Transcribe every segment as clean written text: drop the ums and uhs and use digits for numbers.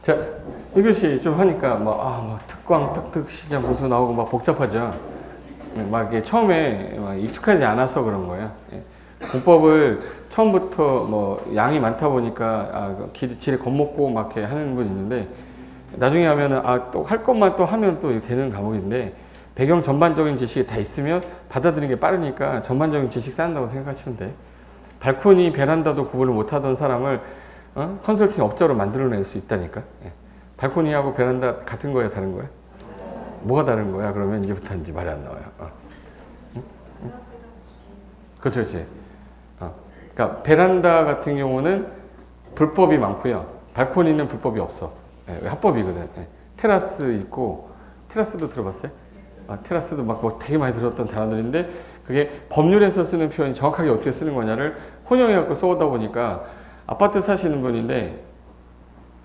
자, 1교시 좀 하니까 뭐 특광, 특특시장 보수 나오고 막 복잡하죠. 막 이게 처음에 막 익숙하지 않아서 그런 거예요. 예. 공법을 처음부터 뭐 양이 많다 보니까 질에 겁먹고 막 이렇게 하는 분 있는데 나중에 하면은 또 할 것만 또 하면 또 되는 과목인데 배경 전반적인 지식이 다 있으면 받아들이는 게 빠르니까 전반적인 지식 쌓는다고 생각하시면 돼. 발코니, 베란다도 구분을 못하던 사람을 컨설팅 업자로 만들어낼 수 있다니까. 예. 발코니하고 베란다 같은 거야, 다른 거야? 뭐가 다른 거야? 그러면 이제부터 이제 말이 안 나와요. 응? 응? 그렇지, 그렇지. 그러니까 베란다 같은 경우는 불법이 많고요. 발코니는 불법이 없어. 예, 합법이거든. 예. 테라스 있고, 테라스도 들어봤어요? 테라스도 막 뭐 되게 많이 들었던 단어들인데 그게 법률에서 쓰는 표현이 정확하게 어떻게 쓰는 거냐를 혼용해갖고 써오다 보니까 아파트 사시는 분인데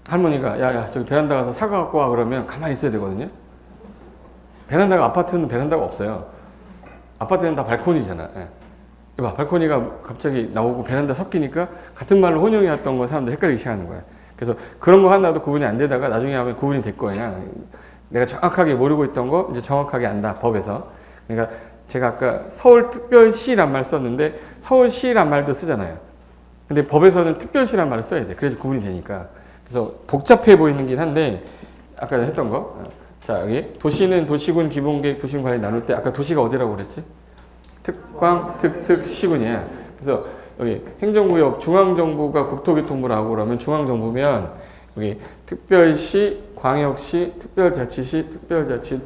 할머니가 야 저기 베란다 가서 사과 갖고 와 그러면 가만히 있어야 되거든요. 아파트는 베란다가 없어요. 아파트는 다 발코니잖아. 예. 이봐, 발코니가 갑자기 나오고 베란다 섞이니까 같은 말로 혼용해왔던 거 사람들 헷갈리기 시작하는 거야. 그래서 그런 거 하나도 구분이 안 되다가 나중에 하면 구분이 될 거야. 내가 정확하게 모르고 있던 거 이제 정확하게 안다, 법에서. 그러니까 제가 아까 서울특별시란 말 썼는데 서울시란 말도 쓰잖아요. 근데 법에서는 특별시란 말을 써야 돼. 그래서 구분이 되니까. 그래서 복잡해 보이긴 한데 아까 했던 거. 자, 여기 도시는 도시군 기본계획 도시군 관리 나눌 때 아까 도시가 어디라고 그랬지? 특광, 시군이야. 그래서 여기 행정구역 중앙정부가 국토교통부를 하고 그러면 중앙정부면 여기 특별시, 광역시, 특별자치시, 특별자치도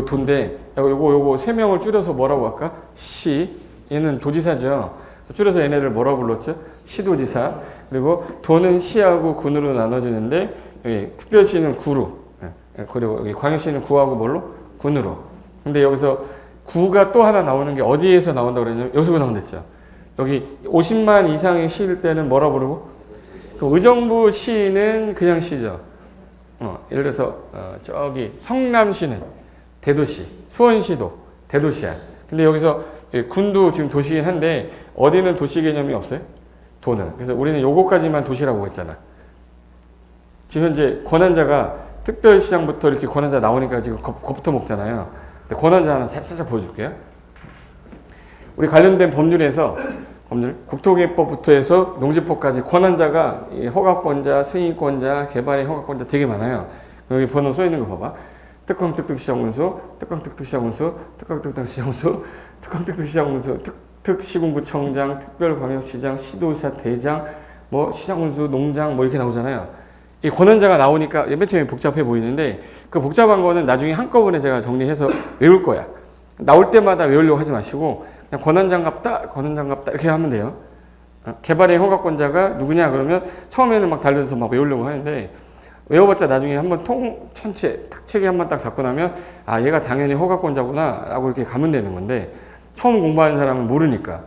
도인데 요거 세 명을 줄여서 뭐라고 할까? 시. 얘는 도지사죠. 줄여서 얘네를 뭐라고 불렀죠? 시도지사. 그리고 도는 시하고 군으로 나눠지는데 여기 특별시는 구로. 그리고 여기 광역시는 구하고 뭘로? 군으로. 근데 여기서 구가 또 하나 나오는 게 어디에서 나온다고 그랬냐면 여기서 나온댔죠. 여기 50만 이상의 시일 때는 뭐라 부르고? 그 의정부 시는 그냥 시죠. 예를 들어서 저기 성남시는 대도시, 수원시도 대도시야. 근데 여기서 군도 지금 도시긴 한데 어디는 도시 개념이 없어요? 도는. 그래서 우리는 요거까지만 도시라고 했잖아. 지금 현재 권한자가 특별시장부터 이렇게 권한자 나오니까 지금 겁부터 먹잖아요. 권한자 하나 살짝 보여줄게요. 우리 관련된 법률에서 국토개법부터 해서 농지법까지 권한자가 허가권자, 승인권자, 개발의 허가권자 되게 많아요. 여기 번호 써 있는 거 봐봐. 특광특특시장군수, 특광특특시장군수, 특광특특시장군수, 특광특특시장군수, 특시군구청장, 특별광역시장, 시도지사 대장, 뭐 시장군수, 농장 뭐 이렇게 나오잖아요. 이 권한자가 나오니까 맨 처음에 복잡해 보이는데 그 복잡한 거는 나중에 한꺼번에 제가 정리해서 외울 거야. 나올 때마다 외우려고 하지 마시고 그냥 권한장갑다 이렇게 하면 돼요. 개발의 허가권자가 누구냐 그러면 처음에는 막 달려서 막 외우려고 하는데 외워봤자 나중에 한번 전체 탁책에 한번 딱 잡고 나면 얘가 당연히 허가권자구나 라고 이렇게 가면 되는 건데 처음 공부하는 사람은 모르니까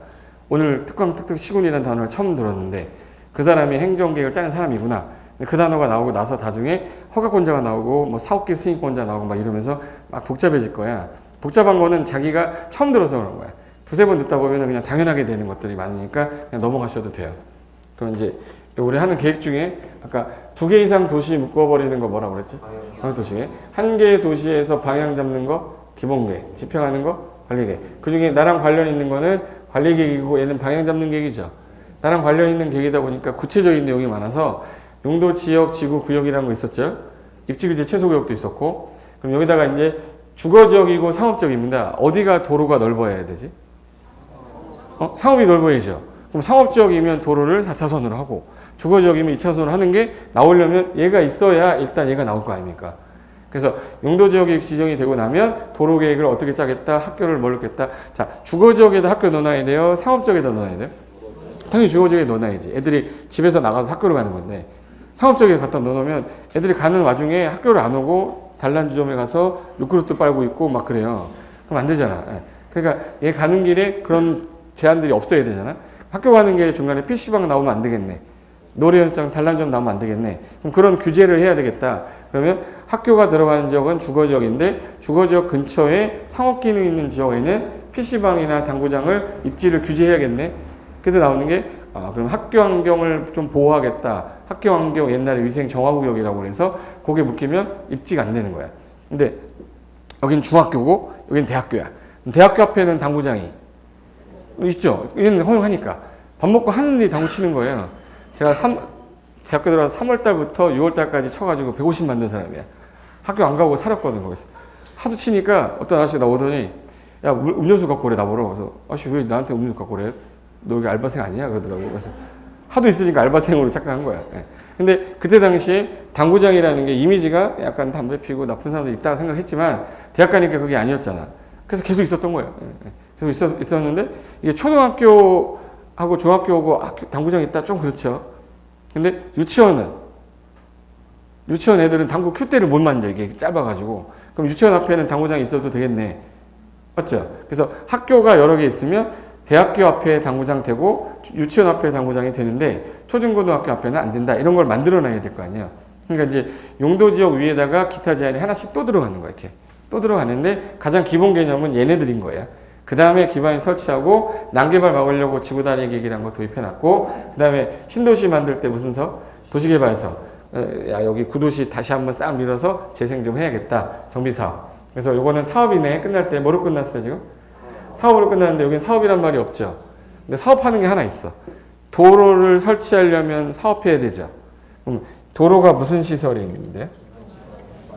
오늘 특광특특시군이라는 단어를 처음 들었는데 그 사람이 행정계획을 짜는 사람이구나. 그 단어가 나오고 나서 나중에 허가권자가 나오고 뭐 사업계 승인권자 나오고 막 이러면서 막 복잡해질 거야. 복잡한 거는 자기가 처음 들어서 그런 거야. 두세 번 듣다 보면 그냥 당연하게 되는 것들이 많으니까 그냥 넘어가셔도 돼요. 그럼 이제 우리 하는 계획 중에 아까 2개 이상 도시 묶어버리는 거 뭐라고 그랬지? 방향도시계. 1개의 도시에서 방향 잡는 거 기본계획, 집행하는 거 관리계획. 그 중에 나랑 관련 있는 거는 관리계획이고 얘는 방향 잡는 계획이죠. 나랑 관련 있는 계획이다 보니까 구체적인 내용이 많아서 용도, 지역, 지구, 구역이라는 거 있었죠. 입지규제 최소구역도 있었고 그럼 여기다가 이제 주거지역이고 상업지역입니다. 어디가 도로가 넓어야 되지? 상업이 넓어야죠. 그럼 상업지역이면 도로를 4차선으로 하고 주거지역이면 2차선으로 하는 게 나오려면 얘가 있어야 일단 얘가 나올 거 아닙니까? 그래서 용도지역이 지정이 되고 나면 도로계획을 어떻게 짜겠다, 학교를 뭘 넣겠다. 자, 주거지역에다 학교 넣어놔야 돼요? 상업지역에다 넣어놔야 돼요? 당연히 주거지역에 넣어놔야지. 애들이 집에서 나가서 학교를 가는 건데 상업지역에 갖다 넣어놓으면 애들이 가는 와중에 학교를 안 오고 단란주점에 가서 요구르트 빨고 있고 막 그래요. 그럼 안 되잖아. 그러니까 얘 가는 길에 그런 제한들이 없어야 되잖아. 학교 가는 길에 중간에 PC방 나오면 안 되겠네. 노래연장, 단란점 나오면 안 되겠네. 그럼 그런 규제를 해야 되겠다. 그러면 학교가 들어가는 지역은 주거지역인데 주거지역 근처에 상업기능 있는 지역에는 PC방이나 당구장을 입지를 규제해야겠네. 그래서 나오는 게 그럼 학교 환경을 좀 보호하겠다. 학교 환경 옛날에 위생 정화구역이라고 그래서 거기에 묶이면 입지가 안 되는 거야. 근데 여긴 중학교고 여긴 대학교야. 대학교 앞에는 당구장이 있죠. 얘는 허용하니까. 밥 먹고 하늘이 당구 치는 거예요. 제가 대학교 들어가서 3월 달부터 6월 달까지 쳐가지고 150 만든 사람이야. 학교 안 가고 살았거든, 거기서. 하도 치니까 어떤 아저씨가 나오더니, 야, 음료수 갖고 오래 나보러. 그래서, 아저씨 왜 나한테 음료수 갖고 오래? 너 여기 알바생 아니야? 그러더라고. 그래서 하도 있으니까 알바생으로 착각한 거야. 예. 근데 그때 당시에 당구장이라는 게 이미지가 약간 담배 피고 나쁜 사람도 있다고 생각했지만, 대학 가니까 그게 아니었잖아. 그래서 계속 있었던 거예요. 예. 계속 있었는데, 이게 초등학교하고 중학교하고 당구장이 있다? 좀 그렇죠. 근데 유치원 애들은 당구 큐대를 못 만져. 이게 짧아가지고. 그럼 유치원 앞에는 당구장이 있어도 되겠네. 맞죠? 그래서 학교가 여러 개 있으면 대학교 앞에 당구장 되고 유치원 앞에 당구장이 되는데 초중고등학교 앞에는 안 된다. 이런 걸 만들어놔야 될 거 아니에요. 그러니까 이제 용도 지역 위에다가 기타 제한이 하나씩 또 들어가는 거야. 이렇게. 또 들어가는데 가장 기본 개념은 얘네들인 거야. 그 다음에 기반이 설치하고 난개발 막으려고 지구다리 계획이라는 거 도입해놨고 그 다음에 신도시 만들 때 무슨 서? 도시개발서. 야, 여기 구도시 다시 한번 싹 밀어서 재생 좀 해야겠다. 정비사업. 그래서 요거는 사업이네. 끝날 때 뭐로 끝났어요 지금? 사업으로 끝났는데 여기는 사업이란 말이 없죠. 근데 사업하는 게 하나 있어. 도로를 설치하려면 사업해야 되죠. 그럼 도로가 무슨 시설이 있는데?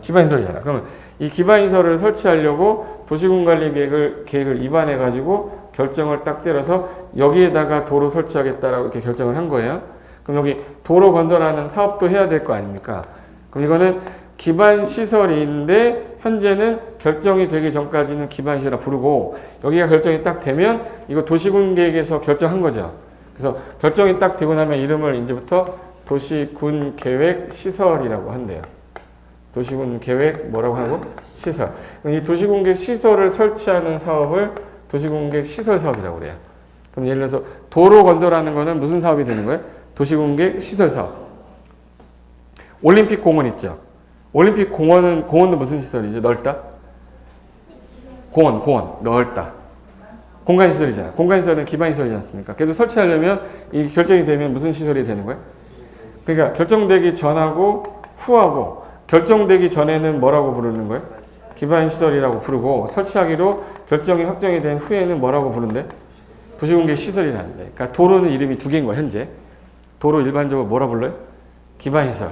기반시설이잖아. 그러면 이 기반시설을 설치하려고 도시군관리계획을 입안해가지고 결정을 딱 때려서 여기에다가 도로 설치하겠다라고 이렇게 결정을 한 거예요. 그럼 여기 도로 건설하는 사업도 해야 될 거 아닙니까? 그럼 이거는 기반시설인데 현재는 결정이 되기 전까지는 기반시설이라 부르고 여기가 결정이 딱 되면 이거 도시군계획에서 결정한 거죠. 그래서 결정이 딱 되고 나면 이름을 이제부터 도시군계획시설이라고 한대요. 도시군계획 뭐라고 하고? 시설. 이 도시군계획 시설을 설치하는 사업을 도시군계획 시설 사업이라고 그래요. 그럼 예를 들어서 도로 건설하는 거는 무슨 사업이 되는 거예요? 도시공계 시설사업. 올림픽 공원 있죠. 올림픽 공원은 무슨 시설이죠? 넓다? 공원 넓다. 공간시설이잖아. 공간시설은 기반시설이지 않습니까? 그래도 설치하려면 이 결정이 되면 무슨 시설이 되는 거예요? 그러니까 결정되기 전하고 후하고 결정되기 전에는 뭐라고 부르는 거예요? 기반시설이라고 부르고 설치하기로 결정이 확정이 된 후에는 뭐라고 부른대? 도시공계 시설이라는데. 그러니까 도로는 이름이 두 개인 거야 현재. 도로 일반적으로 뭐라 불러요? 기반시설.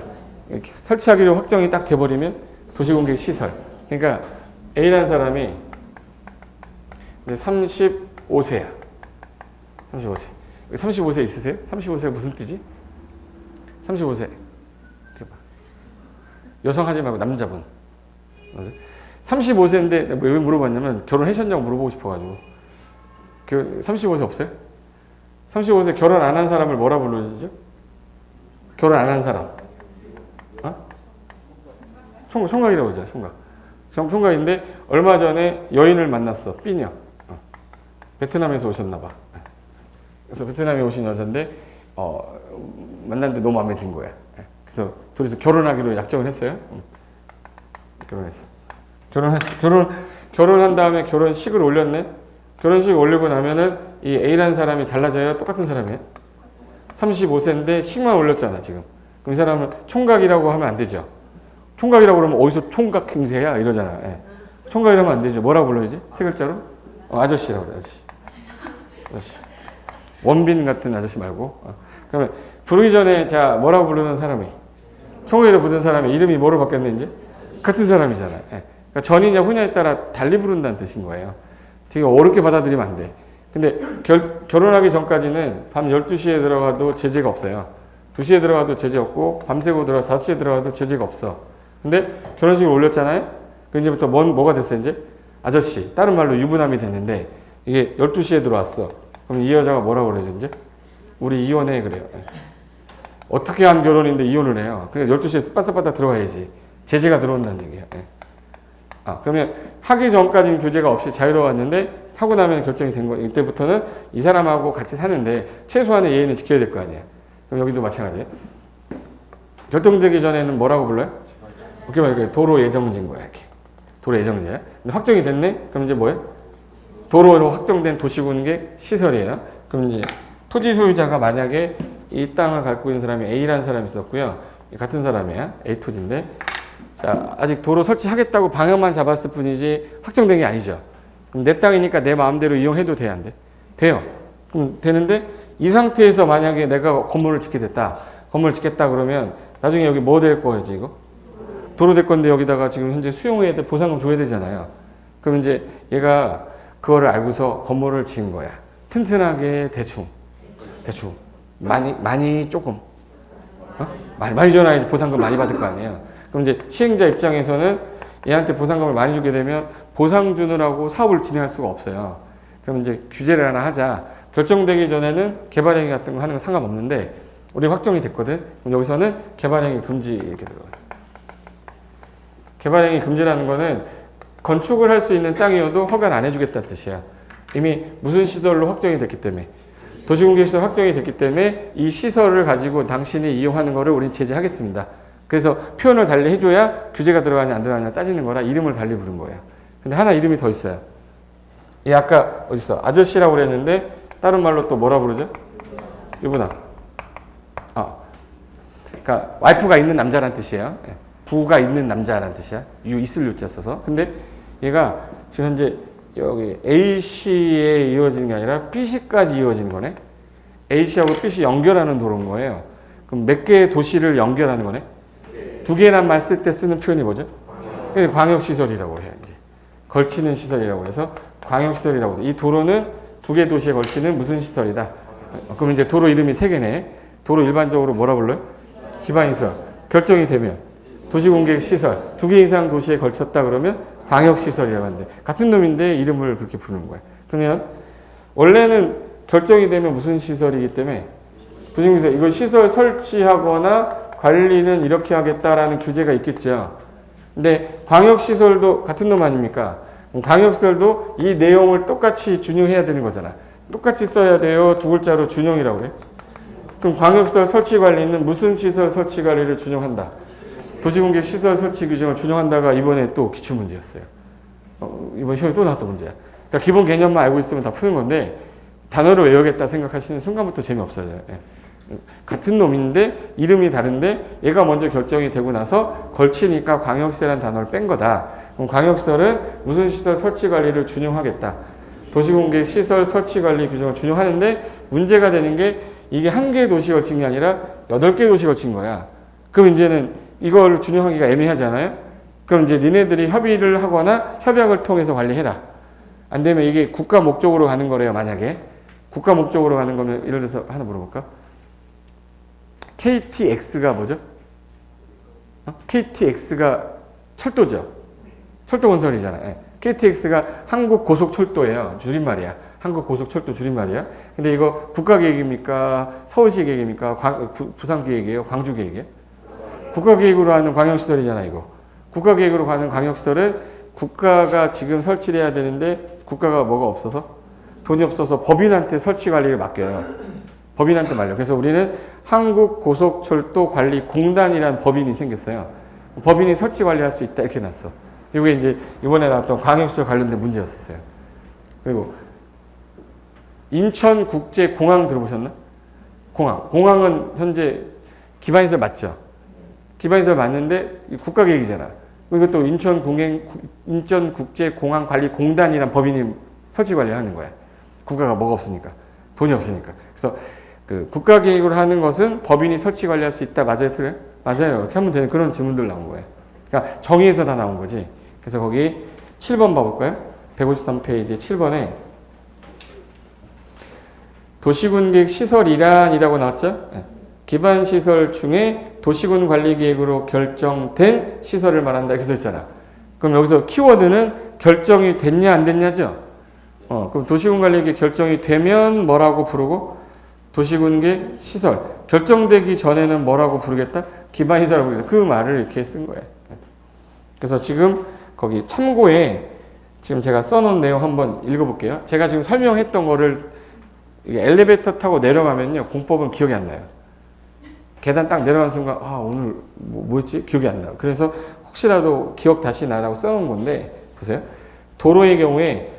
설치하기로 확정이 딱 돼버리면 도시공계 시설. 그러니까 A라는 사람이 35세야. 35세 있으세요? 35세가 무슨 뜻이? 35세. 여성 하지 말고 남자분. 35세인데 왜 물어봤냐면 결혼하셨냐고 물어보고 싶어가지고. 35세 없어요? 35세 결혼 안 한 사람을 뭐라 불러주죠? 결혼 안 한 사람. 총각이라고 하죠. 총각인데 얼마 전에 여인을 만났어. B녀. 베트남에서 오셨나 봐. 그래서 베트남에 오신 여자인데 만났는데 너무 마음에 든 거야. 그래서 둘이서 결혼하기로 약정을 했어요. 결혼한 다음에 결혼식을 올렸네. 결혼식 올리고 나면은 이 A라는 사람이 달라져요? 똑같은 사람이에요? 35세인데 식만 올렸잖아 지금. 그럼 이 사람은 총각이라고 하면 안 되죠. 총각이라고 그러면 어디서 총각 행세야 이러잖아. 예. 총각이라면 안 되죠. 뭐라고 불러야지? 세 글자로? 아저씨라고 그래. 아저씨. 원빈 같은 아저씨 말고. 그러면 부르기 전에 자 뭐라고 부르는 사람이? 총각이라고 부르는 사람의 이름이 뭐로 바뀌었네 이제? 같은 사람이잖아. 예. 그러니까 전이냐 후냐에 따라 달리 부른다는 뜻인 거예요. 되게 어렵게 받아들이면 안 돼. 근데 결혼하기 전까지는 밤 12시에 들어가도 제재가 없어요. 2시에 들어가도 제재 없고 밤새고 5시에 들어가도 제재가 없어. 근데 결혼식을 올렸잖아요. 그 이제부터 뭐가 됐어요 이제? 아저씨. 다른 말로 유부남이 됐는데 이게 12시에 들어왔어. 그럼 이 여자가 뭐라고 그러죠 이제? 우리 이혼해 그래요. 어떻게 한 결혼인데 이혼을 해요. 그러니까 12시에 빠삭빠삭 들어가야지. 제재가 들어온다는 얘기예요. 그러면 하기 전까지는 규제가 없이 자유로웠는데 하고 나면 결정이 된 거예요. 이때부터는 이 사람하고 같이 사는데 최소한의 예의는 지켜야 될 거 아니에요. 그럼 여기도 마찬가지예요. 결정되기 전에는 뭐라고 불러요? 이렇게 말해 도로 예정지인 거야. 이렇게. 도로 예정지야. 근데 확정이 됐네? 그럼 이제 뭐예요? 도로로 확정된 도시군계 시설이에요. 그럼 이제 토지 소유자가 만약에 이 땅을 갖고 있는 사람이 A라는 사람이 있었고요. 같은 사람이야. A 토지인데. 자, 아직 도로 설치하겠다고 방향만 잡았을 뿐이지 확정된 게 아니죠. 그럼 내 땅이니까 내 마음대로 이용해도 돼, 안 돼? 돼요. 그럼 되는데 이 상태에서 만약에 내가 건물을 짓게 됐다. 건물을 짓겠다 그러면 나중에 여기 뭐 될 거예요, 이거? 도로 될 건데 여기다가 지금 현재 수용해야 돼, 보상금 줘야 되잖아요. 그럼 이제 얘가 그거를 알고서 건물을 지은 거야. 튼튼하게 대충. 많이 조금. 많이 줘놔야지 보상금 많이 받을 거 아니에요. 그럼 이제 시행자 입장에서는 얘한테 보상금을 많이 주게 되면 보상 주느라고 사업을 진행할 수가 없어요. 그럼 이제 규제를 하나 하자. 결정되기 전에는 개발행위 같은 거 하는 건 상관없는데 우리 확정이 됐거든. 그럼 여기서는 개발행위 금지 이렇게 들어가요. 개발행위 금지라는 거는 건축을 할 수 있는 땅이어도 허가를 안 해주겠다는 뜻이야. 이미 무슨 시설로 확정이 됐기 때문에. 도시공개시설 확정이 됐기 때문에 이 시설을 가지고 당신이 이용하는 거를 우린 제재하겠습니다. 그래서 표현을 달리 해줘야 규제가 들어가냐 안 들어가냐 따지는 거라 이름을 달리 부른 거예요. 근데 하나 이름이 더 있어요. 이 아까 어딨어? 아저씨라고 그랬는데 다른 말로 또 뭐라 부르죠? 유부남. 그러니까 와이프가 있는 남자란 뜻이에요. 부가 있는 남자란 뜻이야. 있을 유자 써서. 근데 얘가 지금 현재 여기 A씨에 이어지는 게 아니라 B씨까지 이어지는 거네. A씨하고 B씨 연결하는 도로인 거예요. 그럼 몇 개의 도시를 연결하는 거네. 두 개란 말 쓸 때 쓰는 표현이 뭐죠? 광역시설이라고 해요. 이제 걸치는 시설이라고 해서 광역시설이라고 해. 이 도로는 두 개 도시에 걸치는 무슨 시설이다. 그럼 이제 도로 이름이 세 개네. 도로 일반적으로 뭐라 불러요? 기반시설. 결정이 되면 도시공개시설. 두 개 이상 도시에 걸쳤다 그러면 광역시설이라고 하는데 같은 놈인데 이름을 그렇게 부르는 거예요. 그러면 원래는 결정이 되면 무슨 시설이기 때문에 도시공개시설 이거 시설 설치하거나 관리는 이렇게 하겠다라는 규제가 있겠죠. 근데 광역시설도 같은 놈 아닙니까? 광역시설도 이 내용을 똑같이 준용해야 되는 거잖아. 똑같이 써야 돼요. 두 글자로 준용이라고 그래. 그럼 광역시설 설치관리는 무슨 시설 설치관리를 준용한다? 도시공개 시설 설치 규정을 준용한다가 이번에 또 기출문제였어요. 이번 시험에 또 나왔던 문제야. 그러니까 기본 개념만 알고 있으면 다 푸는 건데 단어를 외우겠다 생각하시는 순간부터 재미없어져요. 같은 놈인데 이름이 다른데 얘가 먼저 결정이 되고 나서 걸치니까 광역시설이라는 단어를 뺀 거다. 그럼 광역시설은 무슨 시설 설치관리를 준용하겠다. 도시공개 시설 설치관리 규정을 준용하는데 문제가 되는 게 이게 한 개의 도시 걸친 게 아니라 8개의 도시 걸친 거야. 그럼 이제는 이걸 준용하기가 애매하잖아요. 그럼 이제 니네들이 협의를 하거나 협약을 통해서 관리해라. 안 되면 이게 국가 목적으로 가는 거래요. 만약에 국가 목적으로 가는 거면 예를 들어서 하나 물어볼까? KTX가 뭐죠? KTX가 철도죠. 철도건설이잖아요. 예. KTX가 한국고속철도예요. 줄임말이야. 한국고속철도 줄임말이야. 근데 이거 국가계획입니까? 서울시 계획입니까? 부산계획이에요? 광주계획이에요? 국가계획으로 하는 광역시설이잖아, 이거. 국가계획으로 가는 광역시설은 국가가 지금 설치를 해야 되는데 국가가 뭐가 없어서? 돈이 없어서 법인한테 설치 관리를 맡겨요. 법인한테 말려. 그래서 우리는 한국고속철도관리공단이라는 법인이 생겼어요. 법인이 설치 관리할 수 있다 이렇게 놨어. 이게 이제 이번에 나왔던 광역시설 관련된 문제였었어요. 그리고 인천국제공항 들어보셨나? 공항은 현재 기반시설 맞죠? 기반시설 맞는데 국가계획이잖아. 이것도 인천국제공항관리공단이란 법인이 설치 관리하는 거야. 국가가 뭐가 없으니까. 돈이 없으니까. 그래서 그 국가계획으로 하는 것은 법인이 설치 관리할 수 있다. 맞아요? 틀려요? 맞아요. 이렇게 하면 되는 그런 질문들 나온 거예요. 그러니까 정의에서 다 나온 거지. 그래서 거기 7번 봐볼까요? 153페이지 7번에 도시군계획 시설 일환이라고 나왔죠? 기반시설 중에 도시군 관리계획으로 결정된 시설을 말한다. 이렇게 써있잖아. 그럼 여기서 키워드는 결정이 됐냐 안 됐냐죠? 그럼 도시군 관리계획 결정이 되면 뭐라고 부르고 도시군계획 시설 결정되기 전에는 뭐라고 부르겠다? 기반시설이라고 부르겠다. 그 말을 이렇게 쓴 거예요. 그래서 지금 거기 참고에 지금 제가 써놓은 내용 한번 읽어볼게요. 제가 지금 설명했던 거를 엘리베이터 타고 내려가면요. 공법은 기억이 안 나요. 계단 딱 내려가는 순간 오늘 뭐였지? 기억이 안 나요. 그래서 혹시라도 기억 다시 나라고 써놓은 건데 보세요. 도로의 경우에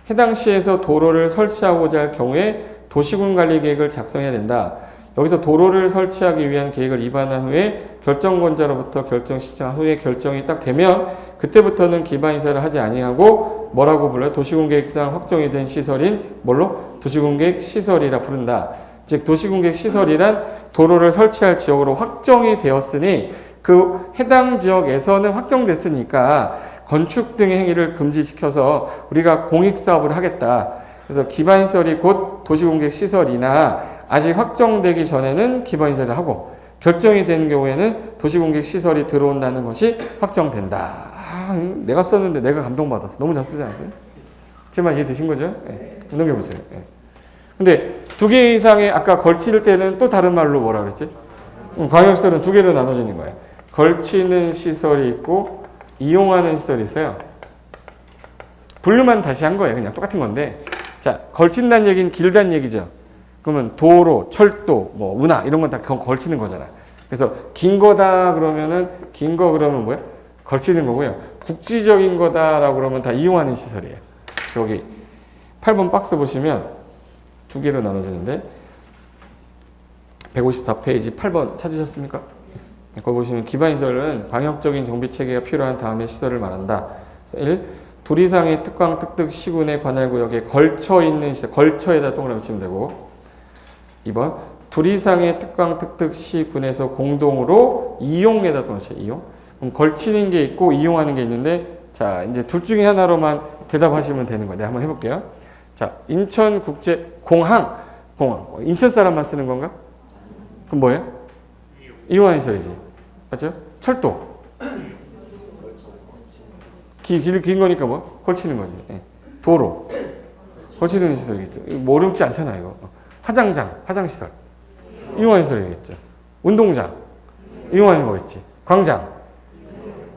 해당 시에서 도로를 설치하고자 할 경우에 도시군 관리 계획을 작성해야 된다. 여기서 도로를 설치하기 위한 계획을 입안한 후에 결정권자로부터 결정 시청 후에 결정이 딱 되면 그때부터는 기반 인사를 하지 아니하고 뭐라고 불러요? 도시군계획상 확정이 된 시설인 뭘로? 도시군계획 시설이라 부른다. 즉 도시군계획 시설이란 도로를 설치할 지역으로 확정이 되었으니 그 해당 지역에서는 확정됐으니까 건축 등의 행위를 금지시켜서 우리가 공익사업을 하겠다. 그래서 기반시설이 곧 도시공객 시설이나 아직 확정되기 전에는 기반시설을 하고 결정이 되는 경우에는 도시공객 시설이 들어온다는 것이 확정된다. 내가 썼는데 내가 감동받았어. 너무 잘 쓰지 않았어요? 제말 이해되신 거죠? 네. 넘겨보세요. 네. 근데 두 개 이상의 아까 걸칠 때는 또 다른 말로 뭐라 그랬지? 광역시설은 두 개로 나눠지는 거예요. 걸치는 시설이 있고 이용하는 시설이 있어요. 분류만 다시 한 거예요. 그냥 똑같은 건데. 자, 걸친다는 얘기는 길다는 얘기죠. 그러면 도로, 철도, 뭐 운하 이런 건 다 걸치는 거잖아. 그래서 긴 거다 그러면은 긴 거 그러면 뭐야? 걸치는 거고요. 국지적인 거다라고 그러면 다 이용하는 시설이에요. 여기 8번 박스 보시면 두 개로 나눠지는데 154페이지 8번 찾으셨습니까? 거기 보시면 기반시설은 광역적인 정비체계가 필요한 다음에 시설을 말한다. 1. 둘 이상의 특광 특특 시군의 관할구역에 걸쳐있는 시설, 걸쳐에다 동그라미 치면 되고 2번 둘 이상의 특광 특특 시군에서 공동으로 이용에다 동그라미 쳐요. 이용. 그럼 걸치는 게 있고 이용하는 게 있는데 자 이제 둘 중에 하나로만 대답하시면 되는 거예요. 내가 한번 해볼게요. 자 인천국제공항 인천 사람만 쓰는 건가? 그럼 뭐예요? 이용하는 시설이지. 맞죠? 철도. 긴 거니까 뭐? 걸치는 거지. 예. 도로. 걸치는 시설이겠죠. 뭐 어렵지 않잖아, 이거. 화장장, 화장시설. 이용하는 시설이겠죠. 운동장. 이용하는 거겠지. 광장.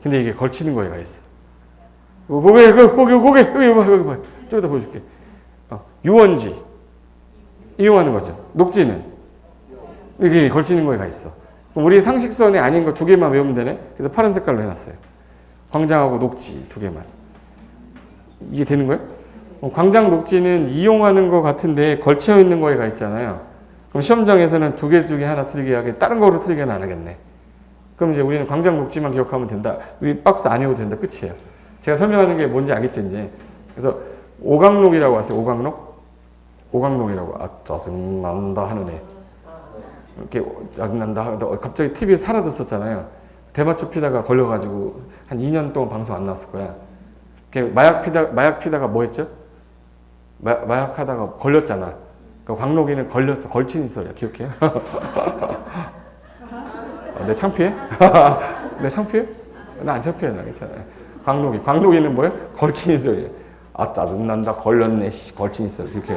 근데 이게 걸치는 거에가 있어. 고개, 여기 봐. 좀 이따 보여줄게. 유원지. 이용하는 거죠. 녹지는. 이게 걸치는 거에가 있어. 그럼 우리 상식선에 아닌 거 두 개만 외우면 되네? 그래서 파란 색깔로 해놨어요. 광장하고 녹지 두 개만. 이게 되는 거예요? 광장 녹지는 이용하는 거 같은데 걸쳐 있는 거에가 있잖아요. 그럼 시험장에서는 두 개 중에 하나 틀리게 하게 다른 거로 틀리게는 안 하겠네. 그럼 이제 우리는 광장 녹지만 기억하면 된다. 위 박스 안 외워도 된다. 끝이에요. 제가 설명하는 게 뭔지 알겠죠 이제. 그래서 오강록이라고 하세요. 오강록이라고. 아 짜증난다 하는 애. 이렇게 짜증난다 하다 갑자기 TV에 사라졌었잖아요. 대마초 피다가 걸려가지고 한 2년 동안 방송 안 나왔을 거야. 마약 피다가 뭐 했죠? 마약 하다가 걸렸잖아. 그러니까 광록이는 걸렸어. 걸친 소리야. 기억해요? 내 창피해? 내 창피해? 나 안 창피해. 나 괜찮아. 광록이는 뭐예요? 걸친 소리야. 아 짜증난다. 걸렸네. 걸친 소리. 이렇게.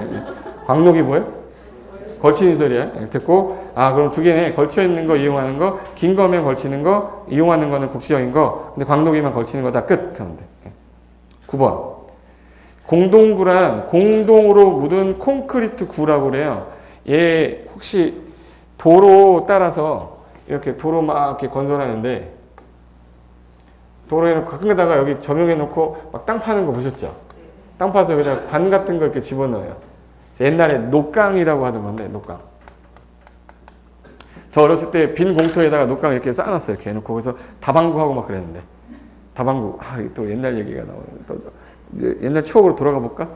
광록이 뭐예요? 걸치는 소리야. 됐고, 그럼 두 개네. 걸쳐 있는 거, 이용하는 거, 긴 거면 걸치는 거, 이용하는 거는 국지적인 거, 근데 광록이만 걸치는 거 다 끝. 하면 돼. 9번. 공동구란 공동으로 묻은 콘크리트 구라고 그래요. 얘 혹시 도로 따라서 이렇게 도로 막 이렇게 건설하는데, 도로에 가끔 가다가 여기 점용해 놓고 막 땅 파는 거 보셨죠? 땅 파서 여기다 관 같은 거 이렇게 집어넣어요. 옛날에 녹강이라고 하던 건데, 녹강. 저 어렸을 때 빈 공터에다가 녹강 이렇게 쌓아놨어요. 이렇게 해놓고. 그래서 다방구하고 막 그랬는데. 다방구. 또 옛날 얘기가 나오네. 또 옛날 추억으로 돌아가 볼까?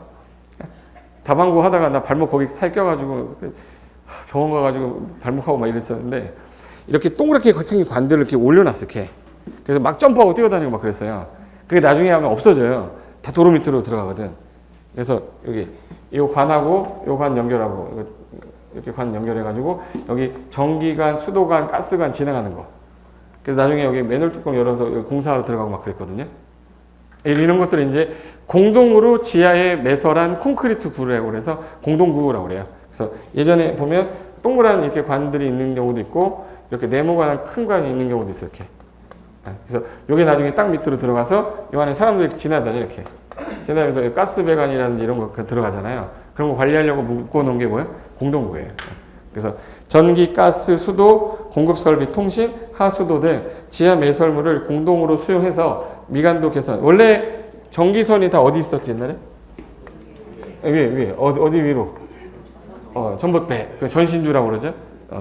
다방구 하다가 나 발목 거기 사이 껴가지고 병원 가가지고 발목하고 막 이랬었는데, 이렇게 동그랗게 생긴 관들을 이렇게 올려놨어. 이렇게. 그래서 막 점프하고 뛰어다니고 막 그랬어요. 그게 나중에 하면 없어져요. 다 도로 밑으로 들어가거든. 그래서 여기 이 관하고 이 관 연결하고 이렇게 관 연결해가지고 여기 전기관, 수도관, 가스관 진행하는 거. 그래서 나중에 여기 맨홀 뚜껑 열어서 공사하러 들어가고 막 그랬거든요. 이런 것들을 이제 공동으로 지하에 매설한 콘크리트 구라고 그래서 공동구라고 그래요. 그래서 예전에 보면 동그란 이렇게 관들이 있는 경우도 있고 이렇게 네모관한 큰 관이 있는 경우도 있어요. 이렇게. 그래서 여기 나중에 땅 밑으로 들어가서 이 안에 사람들이 지나다녀 이렇게. 지나면서 가스 배관이라든지 이런 거 들어가잖아요. 그런 거 관리하려고 묶어놓은 게 뭐예요? 공동구예요. 그래서 전기, 가스, 수도, 공급설비, 통신, 하수도 등 지하 매설물을 공동으로 수용해서 미관도 개선. 원래 전기선이 다 어디 있었지 옛날에? 위에 어디 위로? 전봇대, 그 전신주라고 그러죠.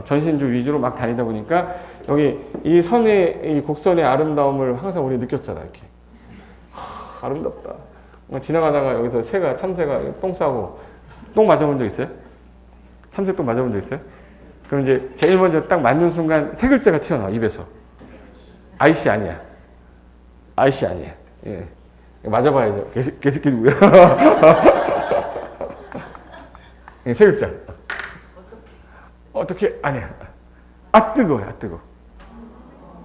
전신주 위주로 막 다니다 보니까 여기 이 선의 이 곡선의 아름다움을 항상 우리 느꼈잖아. 이렇게 아름답다. 지나가다가 여기서 참새가 똥 싸고 똥 맞아본 적 있어요? 참새 똥 맞아본 적 있어요? 그럼 이제 제일 먼저 딱 맞는 순간 세 글자가 튀어나와 입에서. 아이씨 아니야. 아이씨 아니야. 예. 맞아봐야죠. 개새끼 누구야? 세 글자. 어떻게 아니야. 아 뜨거워요. 아 뜨거.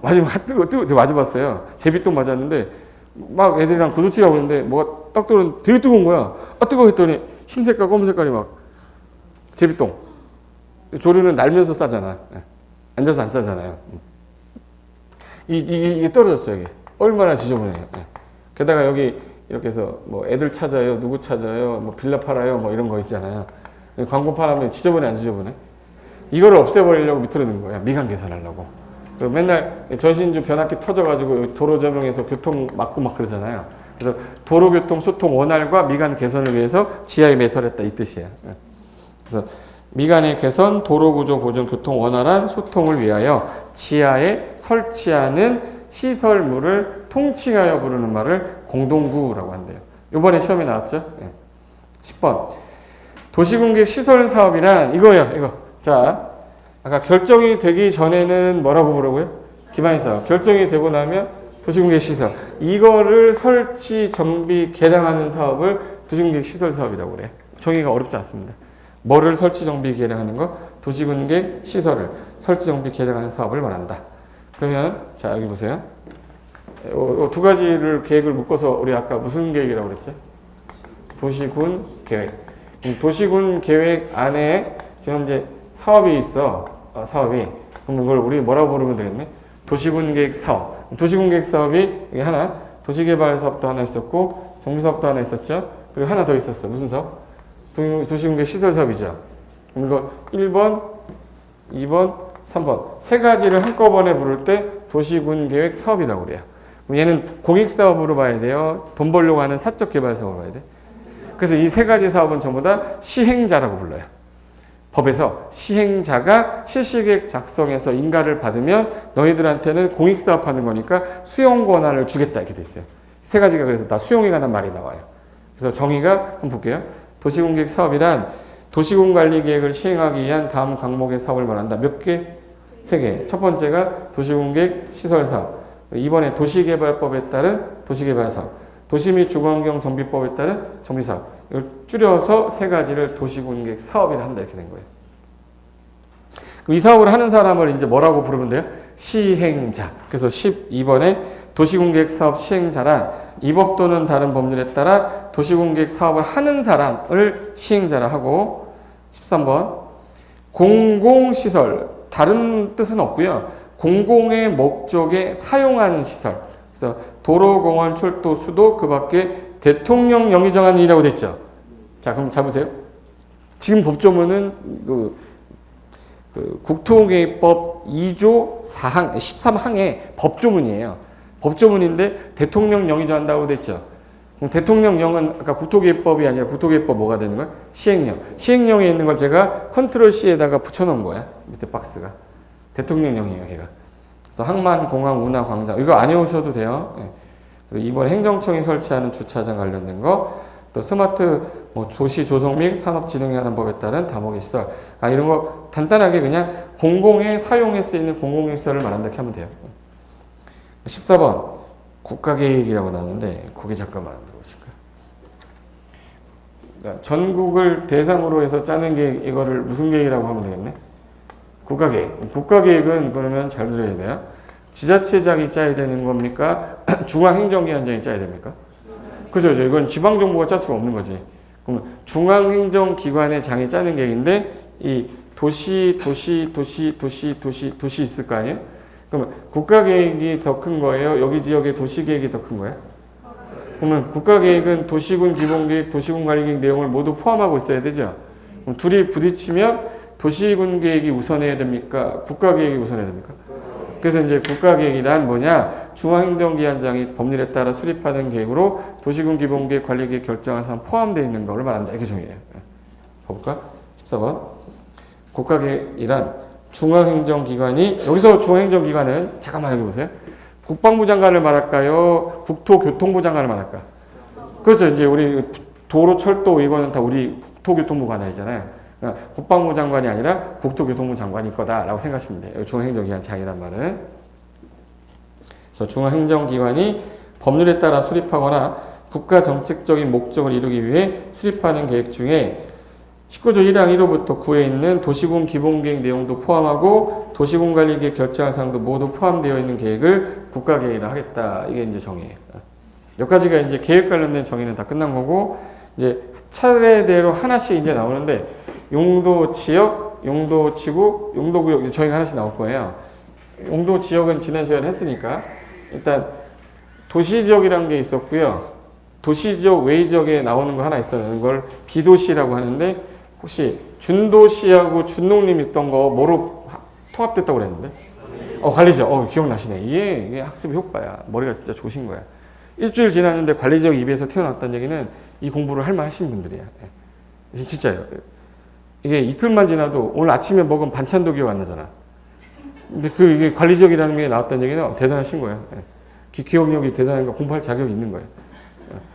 맞으면 아 뜨거. 제가 맞아봤어요. 제비똥 맞았는데 막 애들이랑 구두치라고 했는데 뭐가 딱 들어오는데 되게 뜨거운 거야. 아 뜨거워 했더니 흰 색깔 검은 색깔이 막 제비똥. 조류는 날면서 싸잖아. 앉아서 안 싸잖아요. 이게 떨어졌어요. 이게 얼마나 지저분해요. 게다가 여기 이렇게 해서 뭐 애들 찾아요, 누구 찾아요, 뭐 빌라 팔아요, 뭐 이런 거 있잖아요. 광고판 하면 지저분해 안 지저분해? 이거를 없애버리려고 밑으로 넣은 거야. 미간 개선하려고. 그리고 맨날 전신주 변압기 터져가지고 도로 조명에서 교통 막고 막 그러잖아요. 그래서 도로교통 소통 원활과 미간 개선을 위해서 지하에 매설했다 이 뜻이에요. 그래서 미간의 개선, 도로구조 보존, 교통 원활한 소통을 위하여 지하에 설치하는 시설물을 통칭하여 부르는 말을 공동구라고 한대요. 이번에 시험에 나왔죠? 10번. 도시공객 시설 사업이란 이거예요. 이거. 자, 아까 결정이 되기 전에는 뭐라고 부르고요? 기반시 사업. 결정이 되고 나면 도시공객 시설. 이거를 설치, 정비, 개량하는 사업을 도시공객 시설 사업이라고 그래요. 정의가 어렵지 않습니다. 뭐를 설치, 정비, 개량하는 거? 도시공객 시설을 설치, 정비, 개량하는 사업을 말한다. 그러면 자 여기 보세요. 두 가지를 계획을 묶어서 우리 아까 무슨 계획이라고 그랬죠? 도시군 계획. 도시군 계획 안에 지금 현재 사업이 있어. 사업이. 그럼 이걸 우리 뭐라고 부르면 되겠네? 도시군 계획 사업. 도시군 계획 사업이 이게 하나, 도시개발 사업도 하나 있었고 정비 사업도 하나 있었죠. 그리고 하나 더 있었어. 무슨 사업? 도시공개 시설 사업이죠. 이거 1번, 2번, 3번 세 가지를 한꺼번에 부를 때 도시군계획 사업이라고 그래요. 그럼 얘는 공익사업으로 봐야 돼요. 돈 벌려고 하는 사적 개발 사업으로 봐야 돼. 그래서 이 세 가지 사업은 전부 다 시행자라고 불러요. 법에서 시행자가 실시계획 작성해서 인가를 받으면 너희들한테는 공익사업 하는 거니까 수용 권한을 주겠다 이렇게 돼 있어요. 세 가지가 그래서 다 수용에 관한 말이 나와요. 그래서 정의가 한번 볼게요. 도시공객 사업이란 도시군관리계획을 시행하기 위한 다음 강목의 사업을 말한다. 몇 개? 세 개. 첫 번째가 도시공객 시설사업. 이번에 도시개발법에 따른 도시개발사업. 도시 및 주거환경 정비법에 따른 정비사업. 이걸 줄여서 세 가지를 도시공객 사업이라 한다. 이렇게 된 거예요. 그럼 이 사업을 하는 사람을 이제 뭐라고 부르면 돼요? 시행자. 그래서 12번에 도시공객 사업 시행자란 이 법 또는 다른 법률에 따라 도시공객 사업을 하는 사람을 시행자라 하고 13번 공공시설 다른 뜻은 없고요. 공공의 목적에 사용하는 시설. 그래서 도로, 공원, 철도, 수도 그 밖에 대통령령이 정한 일이라고 됐죠. 자, 그럼 잘 보세요. 지금 법조문은 국토개혁법 2조 4항, 13항의 법조문이에요. 법조문인데 대통령령이 정한다고 됐죠. 그럼 대통령령은 아까 국토개혁법이 아니라 국토개혁법 뭐가 되는 거야? 시행령. 시행령에 있는 걸 제가 컨트롤 C에다가 붙여놓은 거야. 밑에 박스가. 대통령령이에요, 걔가. 그래서 항만, 공항, 운하, 광장. 이거 안 외우셔도 돼요. 그리고 이번 행정청이 설치하는 주차장 관련된 거. 또 스마트 도시 조성 및 산업진흥에 관한 법에 따른 다목의 시설. 이런 거 간단하게 그냥 공공의 사용에 쓰이는 공공의 시설을 말한다 이렇게 하면 돼요. 14번 국가계획이라고 나오는데 그게 잠깐만 보실까요? 전국을 대상으로 해서 짜는 계획 이거를 무슨 계획이라고 하면 되겠네? 국가계획. 국가계획은 그러면 잘 들어야 돼요. 지자체장이 짜야 되는 겁니까? 중앙행정기관장이 짜야 됩니까? 그죠? 이건 지방정부가 짤 수가 없는 거지. 그럼 중앙행정기관의 장이 짜는 계획인데 이 도시 있을 거 아니에요? 그러면 국가계획이 더 큰 거예요? 여기 지역의 도시계획이 더 큰 거예요? 그러면 국가계획은 도시군 기본계획, 도시군 관리계획 내용을 모두 포함하고 있어야 되죠? 그럼 둘이 부딪히면 도시군 계획이 우선해야 됩니까? 국가계획이 우선해야 됩니까? 그래서 이제 국가계획이란 뭐냐? 중앙행정기관장이 법률에 따라 수립하는 계획으로 도시군 기본계획, 관리계획 결정한 사항 포함되어 있는 것을 말한다. 이게 정의예요. 볼까? 14번. 국가계획이란 중앙행정기관이, 여기서 중앙행정기관은 잠깐만 여기 보세요. 국방부 장관을 말할까요? 국토교통부 장관을 말할까? 그렇죠. 이제 우리 도로, 철도 이거는 다 우리 국토교통부 관할이잖아요. 그러니까 국방부 장관이 아니라 국토교통부 장관일 거다라고 생각하시면 돼요. 중앙행정기관 장이란 말은. 그래서 중앙행정기관이 법률에 따라 수립하거나 국가 정책적인 목적을 이루기 위해 수립하는 계획 중에 19조 1항 1호부터 9에 있는 도시군 기본계획 내용도 포함하고 도시군관리계획 결정한 사항도 모두 포함되어 있는 계획을 국가계획이라 하겠다. 이게 이제 정의예요. 여기까지가 이제 계획 관련된 정의는 다 끝난 거고, 이제 차례대로 하나씩 이제 나오는데, 용도 지역, 용도 지구, 용도 구역, 저희가 하나씩 나올 거예요. 용도 지역은 지난 시간에 했으니까, 일단 도시지역이라는 게 있었고요. 도시지역, 외지역에 나오는 거 하나 있었는 걸 비도시라고 하는데, 혹시 준도시하고 준농림 있던 거 뭐로 통합됐다고 그랬는데? 관리지역. 기억나시네. 이게 학습의 효과야. 머리가 진짜 좋으신 거야. 일주일 지났는데 관리지역 입에서 튀어나왔다는 얘기는 이 공부를 할 만하신 분들이야. 진짜예요. 이게 이틀만 지나도 오늘 아침에 먹은 반찬도 기억 안 나잖아. 근데 이게 관리지역이라는 게 나왔다는 얘기는 대단하신 거예요. 기억력이 대단한 거, 공부할 자격이 있는 거예요.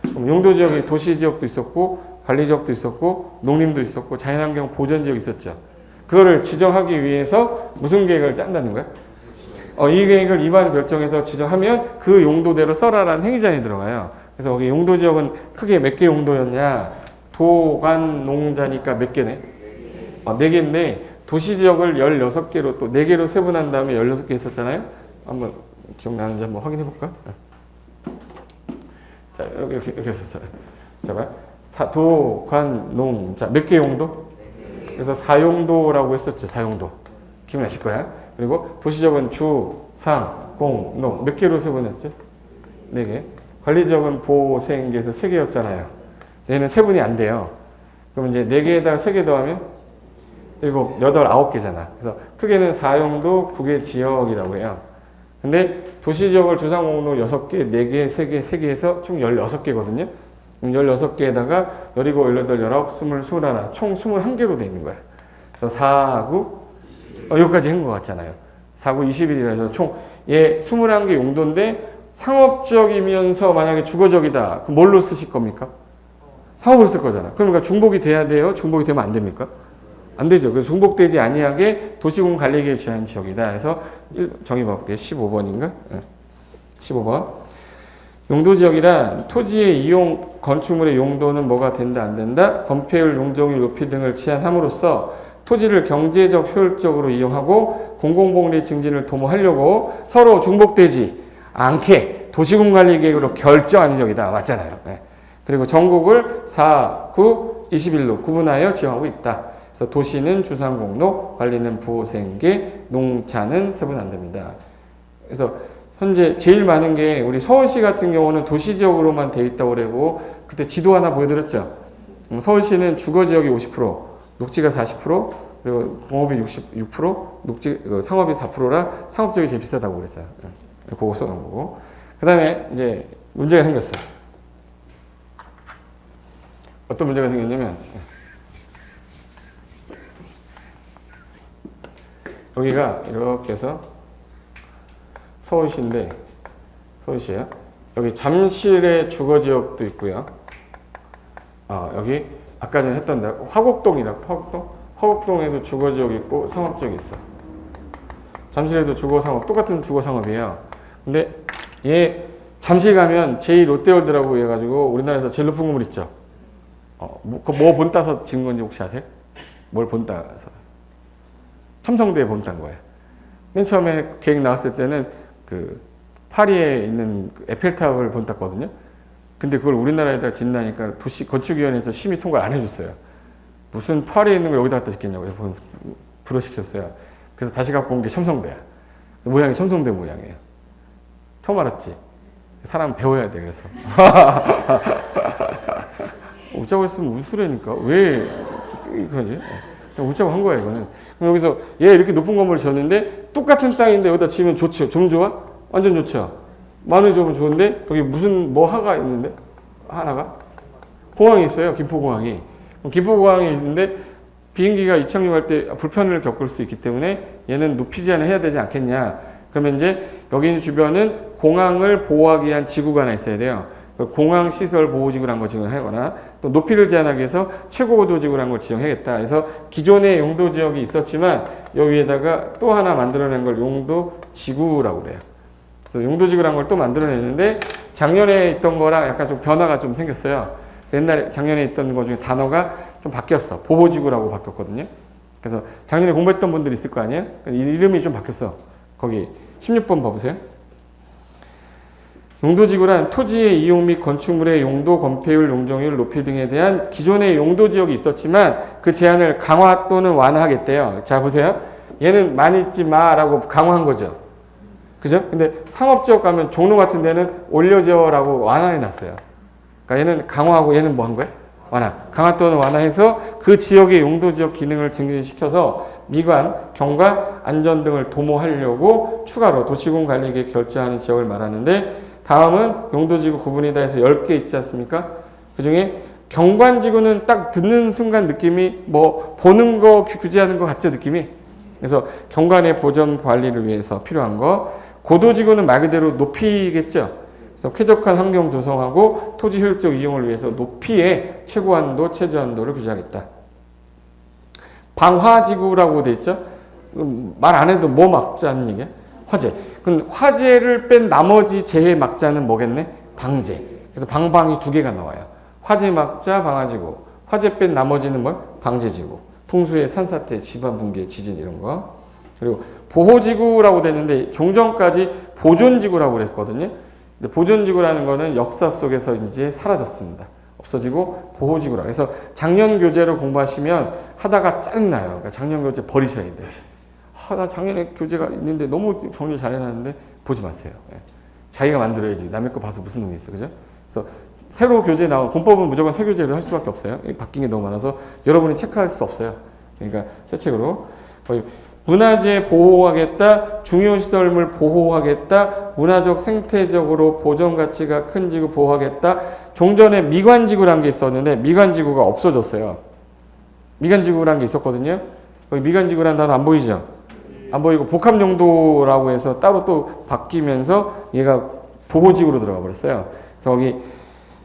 그럼 용도지역이 도시지역도 있었고, 관리지역도 있었고, 농림도 있었고, 자연환경 보전지역이 있었죠. 그거를 지정하기 위해서 무슨 계획을 짠다는 거야? 이 계획을 입안 결정해서 지정하면 그 용도대로 써라라는 행위제한이 들어가요. 그래서 거기 용도지역은 크게 몇 개 용도였냐? 도관 농자니까 몇 개네? 4개인데 도시지역을 16개로 또 4개로 세분한 다음에 16개 있었잖아요. 한번 기억나는지 한번 확인해 볼까? 자, 이렇게 했었어요. 자, 봐. 도, 관, 농. 자, 몇 개 용도? 그래서 4용도라고 했었죠. 4용도. 기억나실 거야. 그리고 도시지역은 주, 상, 공, 농. 몇 개로 세분했죠? 4개. 관리지역은 보, 생, 계에서 3개였잖아요. 얘는 세분이 안 돼요. 그럼 이제 4개에다가 3개 더하면 7, 8, 9개잖아. 그래서 크게는 4용도 9개 지역이라고 해요. 근데 도시지역을 주상공도 6개, 4개, 3개, 3개 해서 총 16개거든요. 그럼 16개에다가 17, 18, 19, 20, 21, 총 21개로 되어 있는 거야. 그래서 4, 9, 여기까지 한 것 같잖아요. 4, 9, 21이라 해서 총 21개 용도인데 상업지역이면서 만약에 주거지역이다. 그럼 뭘로 쓰실 겁니까? 상업으로 쓸 거잖아. 그러니까 중복이 돼야 돼요? 중복이 되면 안 됩니까? 안 되죠. 그래서 중복되지 아니하게 도시군 관리계획 제한 지역이다. 해서 정의 봐볼게요. 15번인가? 15번. 용도지역이란 토지의 이용, 건축물의 용도는 뭐가 된다, 안 된다? 건폐율, 용적률 높이 등을 제한함으로써 토지를 경제적, 효율적으로 이용하고 공공복리 증진을 도모하려고 서로 중복되지 않게 도시군 관리계획으로 결정한 지역이다. 맞잖아요. 그리고 전국을 4, 9, 21로 구분하여 지정하고 있다. 그래서 도시는 주상공로, 관리는 보생계, 농자는 세분 안 됩니다. 그래서 현재 제일 많은 게 우리 서울시 같은 경우는 도시지역으로만 되어 있다고 그러고, 그때 지도 하나 보여드렸죠. 서울시는 주거지역이 50%, 녹지가 40%, 그리고 공업이 66%, 녹지, 상업이 4%라 상업지역이 제일 비싸다고 그랬잖아요. 그거 써놓은 거고. 그 다음에 이제 문제가 생겼어요. 어떤 문제가 생겼냐면, 여기가 이렇게 해서 서울시인데, 서울시야. 여기 잠실의 주거지역도 있고요. 여기 아까 전에 했던 데 화곡동이라고, 화곡동에도 주거지역이 있고 상업지역이 있어. 잠실에도 주거상업, 똑같은 주거상업이에요. 근데 얘 잠실 가면 제2롯데월드라고 해가지고 우리나라에서 제일 높은 건물 있죠. 뭐 본 따서 지은 건지 혹시 아세요? 뭘 본 따서? 첨성대에 본 딴 거예요. 맨 처음에 계획 나왔을 때는 그 파리에 있는 에펠탑을 본 땄거든요. 근데 그걸 우리나라에다 짓나니까 도시 건축위원회에서 심의 통과를 안 해줬어요. 무슨 파리에 있는 걸 여기다 갖다 짓겠냐고 불허시켰어요. 그래서 다시 갖고 온 게 첨성대야. 모양이 첨성대 모양이에요. 처음 알았지? 사람 배워야 돼, 그래서. 웃자고 했으면 웃으라니까. 왜 그러지? 그냥 웃자고 한 거야, 이거는. 그럼 여기서 얘 이렇게 높은 건물을 지었는데 똑같은 땅인데 여기다 지으면 좋죠. 좀 좋아? 완전 좋죠. 많이 좀 좋은데 거기 무슨 뭐 하가 있는데? 하나가? 공항이 있어요, 김포공항이. 김포공항이 있는데 비행기가 이착륙할 때 불편을 겪을 수 있기 때문에 얘는 높이 제한을 해야 되지 않겠냐. 그러면 이제 여기 있는 주변은 공항을 보호하기 위한 지구가 하나 있어야 돼요. 공항시설 보호지구라는 걸 지정하거나 또 높이를 제한하기 위해서 최고고도지구라는 걸 지정하겠다. 그래서 기존의 용도지역이 있었지만 여기에다가 또 하나 만들어낸 걸 용도지구라고 그래요. 그래서 용도지구라는 걸 또 만들어냈는데 작년에 있던 거랑 약간 좀 변화가 좀 생겼어요. 옛날에 작년에 있던 거 중에 단어가 좀 바뀌었어. 보호지구라고 바뀌었거든요. 그래서 작년에 공부했던 분들이 있을 거 아니에요? 이름이 좀 바뀌었어. 거기 16번 봐보세요. 용도지구란 토지의 이용 및 건축물의 용도, 건폐율, 용적률, 높이 등에 대한 기존의 용도지역이 있었지만 그 제한을 강화 또는 완화하겠대요. 자 보세요. 얘는 많이 있지 마라고 강화한 거죠. 그죠? 근데 상업지역 가면 종로 같은 데는 올려줘라고 완화해놨어요. 그러니까 얘는 강화하고 얘는 뭐 한 거야? 완화. 강화 또는 완화해서 그 지역의 용도지역 기능을 증진시켜서 미관, 경관, 안전 등을 도모하려고 추가로 도시군 관리계획 결정하는 지역을 말하는데 다음은 용도지구 구분이다 해서 10개 있지 않습니까? 그 중에 경관지구는 딱 듣는 순간 느낌이 뭐 보는 거 규제하는 것 같죠, 느낌이? 그래서 경관의 보전 관리를 위해서 필요한 거. 고도지구는 말 그대로 높이겠죠? 그래서 쾌적한 환경 조성하고 토지 효율적 이용을 위해서 높이의 최고 한도, 최저 한도를 규제하겠다. 방화지구라고 돼 있죠? 말 안 해도 뭐 막자는 얘기야? 화재. 그럼 화재를 뺀 나머지 재해 막자는 뭐겠네? 방재. 그래서 방방이 두 개가 나와요. 화재 막자, 방화지구. 화재 뺀 나머지는 뭐? 방재지구. 풍수의 산사태, 지반 붕괴, 지진 이런 거. 그리고 보호지구라고 되는데 종전까지 보존지구라고 그랬거든요. 근데 보존지구라는 거는 역사 속에서 이제 사라졌습니다. 없어지고 보호지구라. 그래서 작년 교재를 공부하시면 하다가 짜증나요. 그러니까 작년 교재 버리셔야 돼요. 나 작년에 교재가 있는데 너무 정리 잘 해놨는데 보지 마세요. 예. 자기가 만들어야지. 남의 거 봐서 무슨 의미 있어. 그죠? 그래서 새로 교재 나온 공법은 무조건 새 교재로 할 수밖에 없어요. 바뀐 게 너무 많아서 여러분이 체크할 수 없어요. 그러니까 새 책으로 거의 문화재 보호하겠다, 중요시설물 보호하겠다, 문화적 생태적으로 보존 가치가 큰 지구 보호하겠다. 종전에 미관지구라는 게 있었는데 미관지구가 없어졌어요. 미관지구라는 게 있었거든요. 거기 미관지구라는 단어 안 보이죠? 안 보이고 복합용도라고 해서 따로 또 바뀌면서 얘가 보호지구로 들어가 버렸어요. 그래서 거기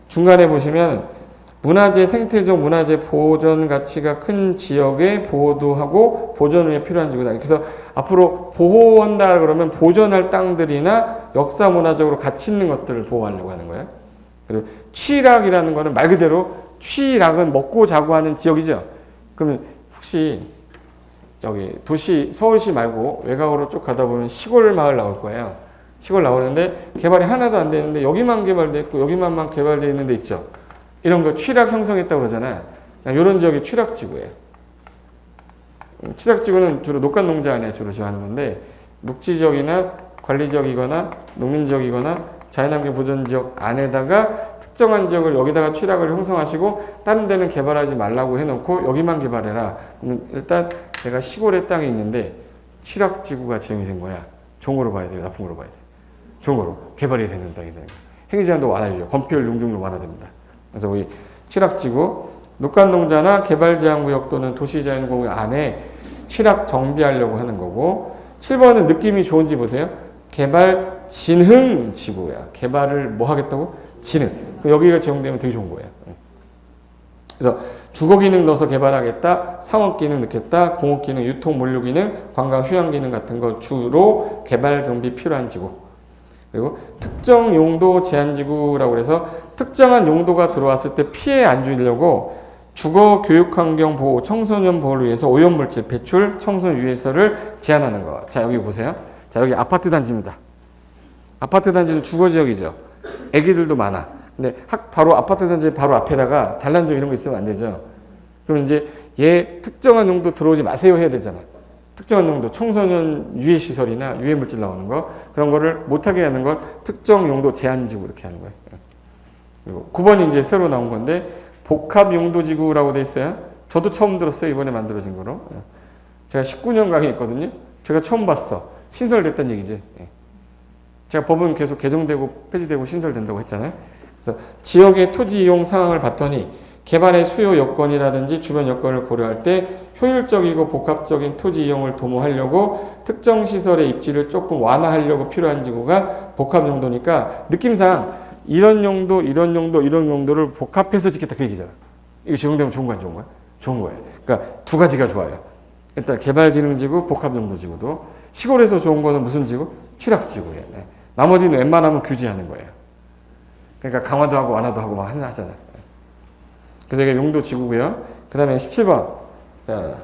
중간에 보시면 문화재 생태적 문화재 보존 가치가 큰 지역의 보호도 하고 보존을 위해 필요한 지구다. 그래서 앞으로 보호한다 그러면 보존할 땅들이나 역사 문화적으로 가치 있는 것들을 보호하려고 하는 거예요. 그리고 취락이라는 거는 말 그대로 취락은 먹고 자고 하는 지역이죠. 그러면 혹시 여기 도시 서울시 말고 외곽으로 쭉 가다 보면 시골 마을 나올 거예요. 시골 나오는데 개발이 하나도 안 되는데 여기만 개발돼 있고 여기만 개발돼 있는 데 있죠. 이런 거 취락 형성했다고 그러잖아요. 이런 지역이 취락지구예요. 취락지구는 주로 녹간농자 안에 주로 지어하는 건데 녹지지역이나 관리지역이거나 농민지역이거나 자연환경 보존지역 안에다가 특정한 지역을 여기다가 취락을 형성하시고 다른 데는 개발하지 말라고 해놓고 여기만 개발해라. 그럼 일단 내가 시골에 땅이 있는데 취락지구가 지정이 된 거야. 좋은 거로 봐야 돼요? 나쁜 거로 봐야 돼요? 좋은 거로. 개발이 되는 땅이 되는 거예요. 행위제한도 완화해줘요. 건폐율, 용적률 완화됩니다. 그래서 우리 취락지구, 녹간농자나 개발제한구역 또는 도시자연공원 안에 취락 정비하려고 하는 거고 7번은 느낌이 좋은지 보세요. 개발진흥지구야. 개발을 뭐 하겠다고? 진흥. 여기가 제공되면 되게 좋은 거예요. 그래서 주거기능 넣어서 개발하겠다, 상업기능 넣겠다, 공업기능, 유통, 물류기능, 관광, 휴양기능 같은 거 주로 개발 정비 필요한 지구. 그리고 특정 용도 제한지구라고 해서 특정한 용도가 들어왔을 때 피해 안 주려고 주거, 교육환경 보호, 청소년 보호를 위해서 오염물질 배출, 청소년 유해설을 제한하는 거. 자, 여기 보세요. 자, 여기 아파트 단지입니다. 아파트 단지는 주거지역이죠. 애기들도 많아. 근데 바로 아파트 단지 바로 앞에다가 단란조 이런 거 있으면 안 되죠. 그럼 이제 얘 특정한 용도 들어오지 마세요 해야 되잖아. 특정한 용도, 청소년 유해시설이나 유해물질 나오는 거 그런 거를 못하게 하는 걸 특정 용도 제한지구 이렇게 하는 거예요. 그리고 9번이 이제 새로 나온 건데 복합용도지구라고 돼 있어요. 저도 처음 들었어요. 이번에 만들어진 거로. 제가 19년 강의했거든요. 제가 처음 봤어. 신설됐다는 얘기지. 제가 법은 계속 개정되고 폐지되고 신설된다고 했잖아요. 그래서 지역의 토지 이용 상황을 봤더니 개발의 수요 여건이라든지 주변 여건을 고려할 때 효율적이고 복합적인 토지 이용을 도모하려고 특정 시설의 입지를 조금 완화하려고 필요한 지구가 복합 용도니까 느낌상 이런 용도, 이런 용도, 이런 용도를 복합해서 짓겠다 그 얘기잖아. 이거 적용되면 좋은 거야, 안 좋은 거야? 좋은 거예요. 그러니까 두 가지가 좋아요. 일단 개발지능지구, 복합용도지구도 시골에서 좋은 거는 무슨 지구? 취락지구예요. 네. 나머지는 웬만하면 규제하는 거예요. 그러니까 강화도 하고 완화도 하고 막 하잖아. 그래서 이게 용도지구고요. 그 다음에 17번. 자,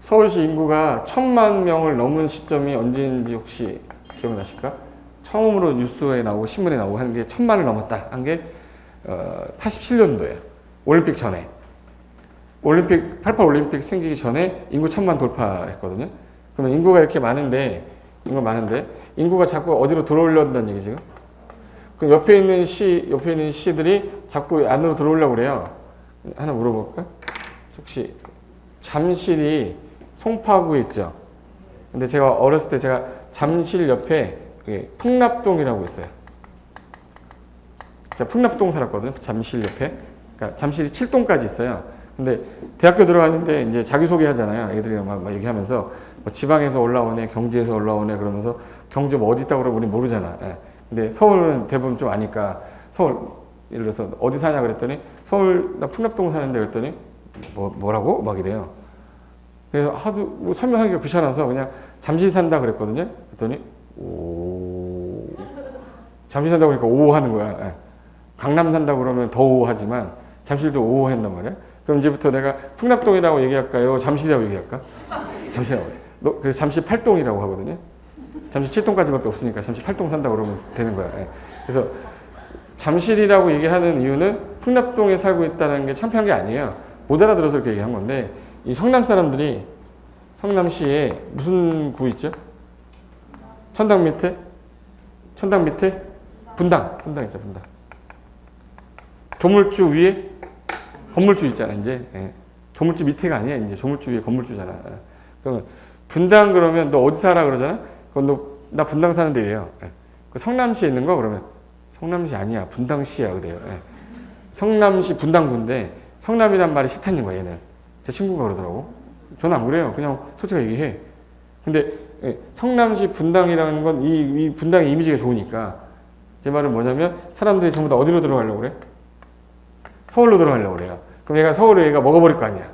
서울시 인구가 1000만 명을 넘은 시점이 언제인지 혹시 기억나실까? 처음으로 뉴스에 나오고 신문에 나오고 하는 게 1000만을 넘었다 한 게 87년도예요. 올림픽 전에. 88 올림픽 생기기 전에 인구 1000만 돌파했거든요. 그러면 인구가 이렇게 많은데, 인구가 자꾸 어디로 들어오려는 얘기지? 그럼 옆에 있는 시들이 자꾸 안으로 들어오려고 그래요. 하나 물어볼까? 혹시 잠실이 송파구에 있죠? 근데 제가 어렸을 때 제가 잠실 옆에 풍납동이라고 있어요. 제가 풍납동 살았거든요. 잠실 옆에. 그러니까 잠실이 7동까지 있어요. 근데 대학교 들어갔는데 이제 자기소개 하잖아요. 애들이 막 얘기하면서 뭐 지방에서 올라오네, 경주에서 올라오네 그러면서 경주 뭐 어디 있다고 그러면 우리 모르잖아. 예. 근데 서울은 대부분 좀 아니까 서울 예를 들어서 어디 사냐 그랬더니 서울 나 풍납동 사는데 그랬더니 뭐라고? 막 이래요. 그래서 하도 뭐 설명하기가 귀찮아서 그냥 잠실 산다 그랬거든요. 그랬더니 오 잠실 산다고 그러니까 오 하는 거야. 예. 강남 산다고 그러면 더 오 하지만 잠실도 오 했단 말이야. 그럼 이제부터 내가 풍납동이라고 얘기할까요? 잠실이라고 얘기할까? 잠실이라고 해. 그래서 잠시 8동이라고 하거든요. 잠시 7동까지밖에 없으니까 잠시 8동 산다고 그러면 되는 거야. 예. 그래서 잠실이라고 얘기하는 이유는 풍납동에 살고 있다는 게 창피한 게 아니에요. 못 알아들어서 이렇게 얘기한 건데 이 성남 사람들이 성남시에 무슨 구 있죠? 천당 밑에? 분당 있죠, 분당. 조물주 위에 건물주 있잖아, 이제. 예. 조물주 밑에가 아니야, 이제. 조물주 위에 건물주잖아. 예. 그러면 분당 그러면 너 어디 살아 그러잖아? 그럼 나 분당 사는데 이래요. 예. 그 성남시에 있는 거 그러면 성남시 아니야, 분당시야 그래요. 예. 성남시 분당구인데 성남이란 말이 싫다는 거야, 얘는. 제 친구가 그러더라고. 저는 안 그래요. 그냥 솔직하게 얘기해. 근데 예. 성남시 분당이라는 건 이 분당의 이미지가 좋으니까 제 말은 뭐냐면 사람들이 전부 다 어디로 들어가려고 그래? 서울로 들어가려고 그래요. 그럼 얘가 먹어버릴 거 아니야.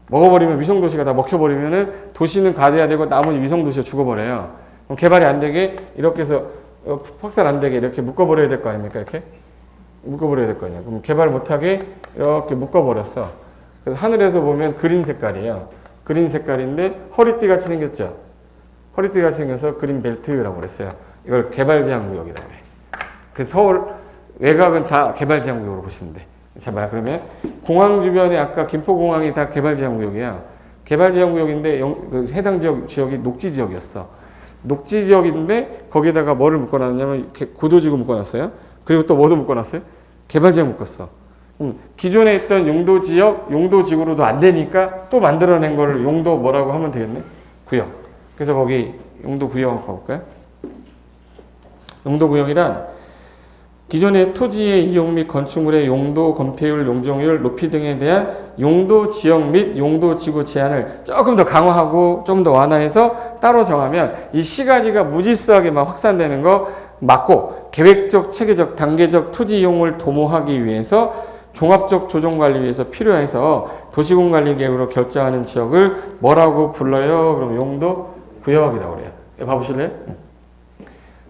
먹어버리면 위성도시가 다 먹혀버리면은 도시는 가져야 되고 나머지 위성도시가 죽어버려요. 그럼 개발이 안 되게 이렇게 해서 확산 안 되게 이렇게 묶어버려야 될 거 아닙니까? 이렇게 묶어버려야 될 거 아니야. 그럼 개발 못하게 이렇게 묶어버렸어. 그래서 하늘에서 보면 그린 색깔이에요. 그린 색깔인데 허리띠 같이 생겼죠. 허리띠 같이 생겨서 그린 벨트라고 그랬어요. 이걸 개발 제한 구역이라고 그래. 그 서울 외곽은 다 개발 제한 구역으로 보시면 돼. 자, 그러면 공항 주변에 아까 김포공항이 다 개발 제한 구역이야. 개발 제한 구역인데 그 해당 지역이 녹지 지역이었어. 녹지 지역인데 거기에다가 뭐를 묶어놨냐면 고도지구 묶어놨어요. 그리고 또 뭐도 묶어놨어요? 개발 지역 묶었어. 기존에 있던 용도 지역, 용도 지구로도 안 되니까 또 만들어낸 거를 용도 뭐라고 하면 되겠네? 구역. 그래서 거기 용도 구역 한번 가볼까요? 용도 구역이란 기존의 토지의 이용 및 건축물의 용도, 건폐율, 용적률, 높이 등에 대한 용도 지역 및 용도 지구 제한을 조금 더 강화하고 좀 더 완화해서 따로 정하면 이 시가지가 무질서하게 막 확산되는 거 막고 계획적, 체계적, 단계적 토지 이용을 도모하기 위해서 종합적 조정관리 위해서 필요해서 도시공관리계획으로 결정하는 지역을 뭐라고 불러요? 그럼 용도 구역이라고 그래요. 봐보실래요?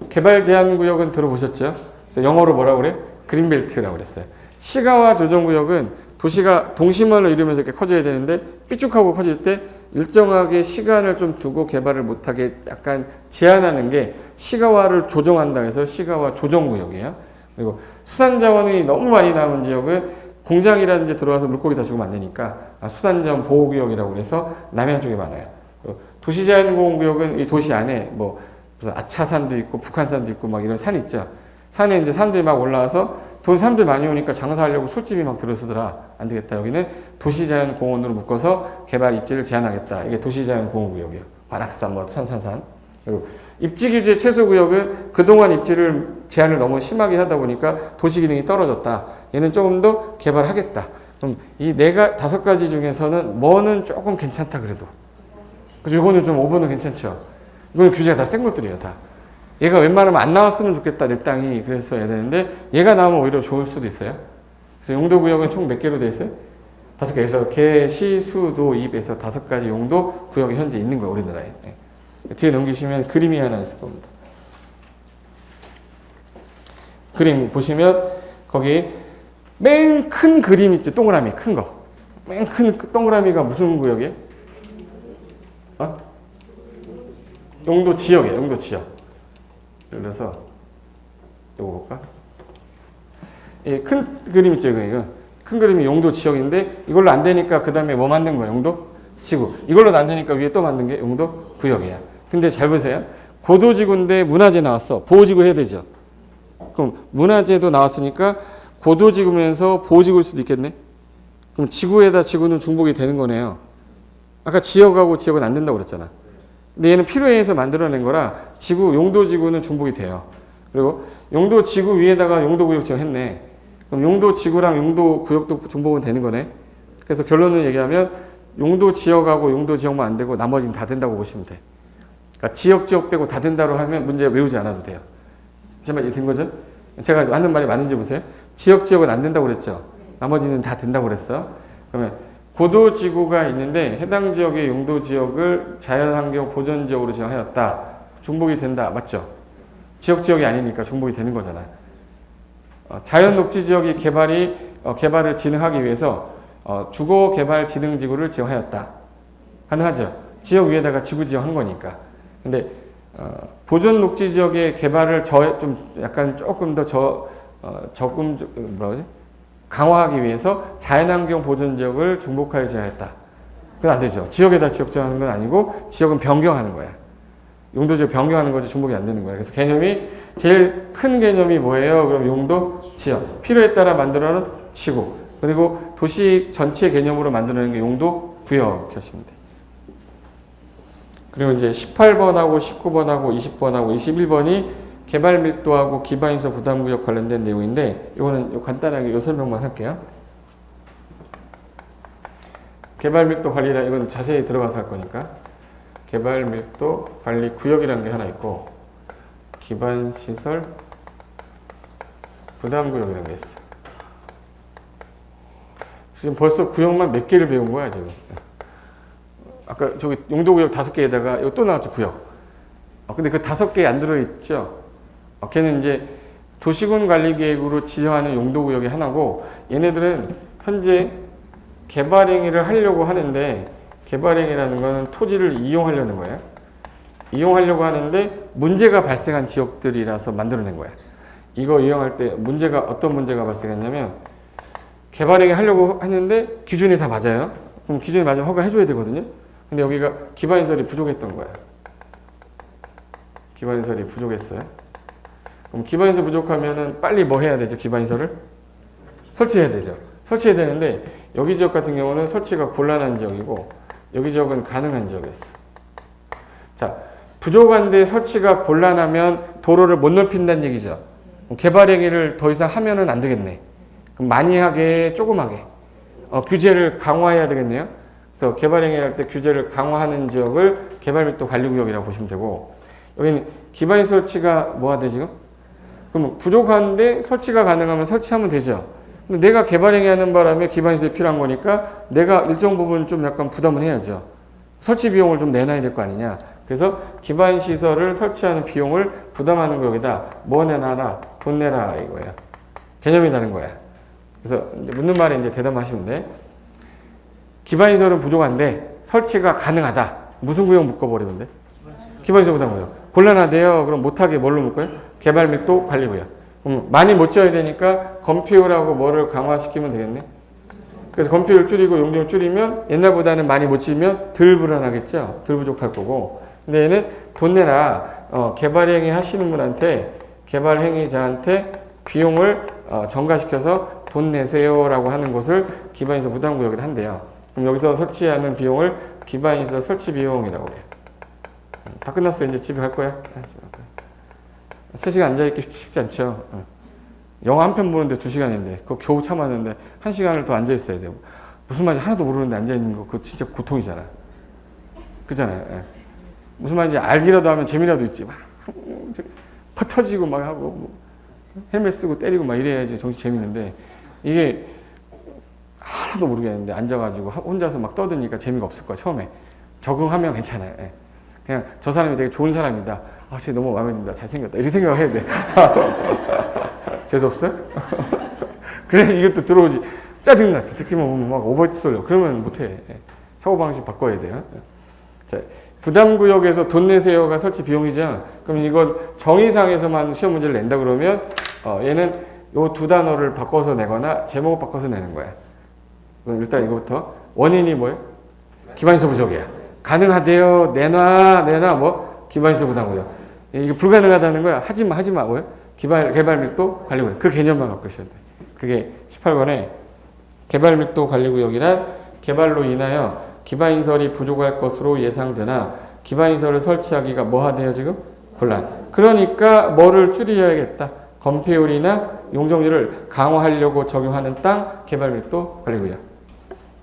개발 제한 구역은 들어보셨죠? 영어로 뭐라고 그래? 그린벨트라고 그랬어요. 시가와 조정구역은 도시가 동심원을 이루면서 이렇게 커져야 되는데 삐죽하고 커질 때 일정하게 시간을 좀 두고 개발을 못하게 약간 제한하는 게 시가화를 조정한다 해서 시가화 조정구역이에요. 그리고 수산자원이 너무 많이 나오는 지역은 공장이라는 데 들어와서 물고기 다 죽으면 안 되니까 수산자원 보호구역이라고 해서 남해안 쪽에 많아요. 도시자연보호구역은 이 도시 안에 뭐 무슨 아차산도 있고 북한산도 있고 막 이런 산 있죠. 산에 이제 사람들이 막 올라와서 돈 사람들 많이 오니까 장사하려고 술집이 막 들어서더라. 안 되겠다. 여기는 도시자연공원으로 묶어서 개발 입지를 제한하겠다. 이게 도시자연공원구역이에요. 관악산, 뭐 산산산. 그리고 입지규제 최소구역은 그동안 입지를 제한을 너무 심하게 하다 보니까 도시기능이 떨어졌다. 얘는 조금 더 개발하겠다. 그럼 이 다섯 가지 중에서는 뭐는 조금 괜찮다 그래도. 그래서 이거는 좀 5번은 괜찮죠. 이거는 규제가 다 센 것들이에요, 다. 얘가 웬만하면 안 나왔으면 좋겠다, 내 땅이. 그래서 해야 되는데, 얘가 나오면 오히려 좋을 수도 있어요. 그래서 용도구역은 총 몇 개로 돼 있어요? 5개에서 개, 시, 수, 도, 입에서 5가지 용도 구역이 현재 있는 거예요, 우리나라에. 예. 뒤에 넘기시면 그림이 하나 있을 겁니다. 그림 보시면 거기 맨 큰 그림 있죠, 동그라미 큰 거. 맨 큰 동그라미가 무슨 구역이에요? 용도 지역이에요, 용도 지역. 예를 들어서 이거 볼까? 예, 큰 그림 있죠, 이거. 큰 그림이 용도 지역인데 이걸로 안 되니까 그 다음에 뭐 만든 거야? 용도 지구. 이걸로 안 되니까 위에 또 만든 게 용도 구역이야. 근데 잘 보세요. 고도지구인데 문화재 나왔어. 보호지구 해야 되죠. 그럼 문화재도 나왔으니까 고도지구면서 보호지구일 수도 있겠네. 그럼 지구에다 지구는 중복이 되는 거네요. 아까 지역하고 지역은 안 된다고 그랬잖아. 근데 얘는 필요에 의해서 만들어낸 거라 지구, 용도지구는 중복이 돼요. 그리고 용도지구 위에다가 용도구역 지정했네. 그럼 용도지구랑 용도구역도 중복은 되는 거네. 그래서 결론을 얘기하면 용도지역하고 용도지역만 안 되고 나머지는 다 된다고 보시면 돼. 그러니까 지역 빼고 다 된다고 하면 문제 외우지 않아도 돼요. 제 말 된 거죠? 제가 맞는 말이 맞는지 보세요. 지역은 안 된다고 그랬죠. 나머지는 다 된다고 그랬어. 그러면 고도지구가 있는데 해당 지역의 용도지역을 자연환경 보전지역으로 지정하였다. 중복이 된다. 맞죠? 지역이 아니니까 중복이 되는 거잖아. 자연녹지지역이 개발을 진행하기 위해서 주거개발진흥지구를 지정하였다. 가능하죠? 지역 위에다가 지구 지정한 거니까. 근데 보존녹지지역의 개발을 조금 더 강화하기 위해서 자연환경 보존지역을 중복하여 지정했다. 그건 안 되죠. 지역에다 지역 지정하는 건 아니고 지역은 변경하는 거야. 용도지역 변경하는 거지 중복이 안 되는 거야. 그래서 개념이 제일 큰 개념이 뭐예요? 그럼 용도 지역. 필요에 따라 만들어놓은 지구. 그리고 도시 전체 개념으로 만들어낸 게 용도 구역 하시면 돼요. 그리고 이제 18번하고 19번하고 20번하고 21번이 개발 밀도하고 기반인서 부담구역 관련된 내용인데 이거는 간단하게 요 설명만 할게요. 개발 밀도 관리라 이건 자세히 들어가서 할 거니까 개발 밀도 관리 구역이라는 게 하나 있고 기반시설 부담구역이라는 게 있어. 지금 벌써 구역만 몇 개를 배운 거야 지금. 아까 저기 용도구역 5개에다가 이거 또 나왔죠 구역. 근데 그 5개에 안 들어있죠. 걔는 이제 도시군 관리계획으로 지정하는 용도구역이 하나고 얘네들은 현재 개발행위를 하려고 하는데 개발행위라는 거는 토지를 이용하려는 거예요. 이용하려고 하는데 문제가 발생한 지역들이라서 만들어낸 거야. 이거 이용할 때 어떤 문제가 발생했냐면 개발행위 하려고 했는데 기준이 다 맞아요. 그럼 기준이 맞으면 허가해줘야 되거든요. 근데 여기가 기반시설이 부족했던 거야. 기반시설이 부족했어요. 그럼 기반시설 부족하면은 빨리 뭐 해야 되죠? 기반시설을 설치해야 되죠. 설치해야 되는데 여기 지역 같은 경우는 설치가 곤란한 지역이고 여기 지역은 가능한 지역이었어. 자, 부족한데 설치가 곤란하면 도로를 못 넓힌다는 얘기죠. 개발 행위를 더 이상 하면은 안 되겠네. 그럼 많이 하게, 조그맣게 규제를 강화해야 되겠네요. 그래서 개발 행위를 할 때 규제를 강화하는 지역을 개발 밀도 관리 구역이라고 보시면 되고 여기는 기반 설치가 뭐가 돼 지금? 그럼 부족한데 설치가 가능하면 설치하면 되죠. 근데 내가 개발 행위하는 바람에 기반시설이 필요한 거니까 내가 일정 부분 좀 약간 부담을 해야죠. 설치 비용을 좀 내놔야 될 거 아니냐. 그래서 기반시설을 설치하는 비용을 부담하는 구역이다. 뭐 내놔라? 돈 내라 이거예요. 개념이 다른 거야. 그래서 묻는 말에 이제 대답하시면 돼. 기반시설은 부족한데 설치가 가능하다. 무슨 구역 묶어버리면 돼? 기반시설 부담구역. 곤란하대요. 그럼 못하게 뭘로 묶어요? 개발 밀도 관리 구역. 그럼 많이 못 지어야 되니까 건폐율하고 뭐를 강화시키면 되겠네. 그래서 건폐율 줄이고 용적률 줄이면 옛날보다는 많이 못 지으면 덜 불안하겠죠. 덜 부족할 거고. 근데 얘는 돈 내라. 개발행위 하시는 분한테 개발행위자한테 비용을 전가시켜서 돈 내세요라고 하는 것을 기반시설 부담구역이라 한대요. 그럼 여기서 설치하는 비용을 기반시설 설치 비용이라고 해요. 다 끝났어요. 이제 집에 갈 거야. 3시간 앉아있기 쉽지 않죠. 영화 한 편 보는데 2시간인데 그거 겨우 참았는데 1시간을 더 앉아 있어야 돼요. 무슨 말인지 하나도 모르는데 앉아 있는 거 그거 진짜 고통이잖아. 그잖아요. 예. 무슨 말인지 알기라도 하면 재미라도 있지. 막 퍼 터지고 막 하고 뭐 헬멧 쓰고 때리고 막 이래야지 정신 재밌는데 이게 하나도 모르겠는데 앉아가지고 혼자서 막 떠드니까 재미가 없을 거야 처음에. 적응하면 괜찮아요. 예. 그냥 저 사람이 되게 좋은 사람이다. 아, 쟤 너무 마음에 든다. 잘생겼다. 이런 생각을 해야 돼. 재수없어요? 그래 이것도 들어오지. 짜증나. 저 새끼만 보면 막 오버히트 쏠려. 그러면 못해. 예. 사고방식 바꿔야 돼요. 자, 부담구역에서 돈 내세요가 설치 비용이죠. 그럼 이건 정의상에서만 시험 문제를 낸다 그러면 얘는 요 두 단어를 바꿔서 내거나 제목을 바꿔서 내는 거야. 그럼 일단 이거부터 원인이 뭐예요? 기반시설 부족이야. 가능하대요. 내놔 뭐 기반시설 부담구역. 이게 불가능하다는 거야. 하지마 뭐예요? 개발 밀도 관리구역. 그 개념만 갖고 있어야 돼. 그게 18번에 개발 밀도 관리구역이란 개발로 인하여 기반시설이 부족할 것으로 예상되나 기반시설을 설치하기가 뭐 하대요 지금? 곤란. 그러니까 뭐를 줄여야겠다. 건폐율이나 용적률을 강화하려고 적용하는 땅 개발밀도 관리구역.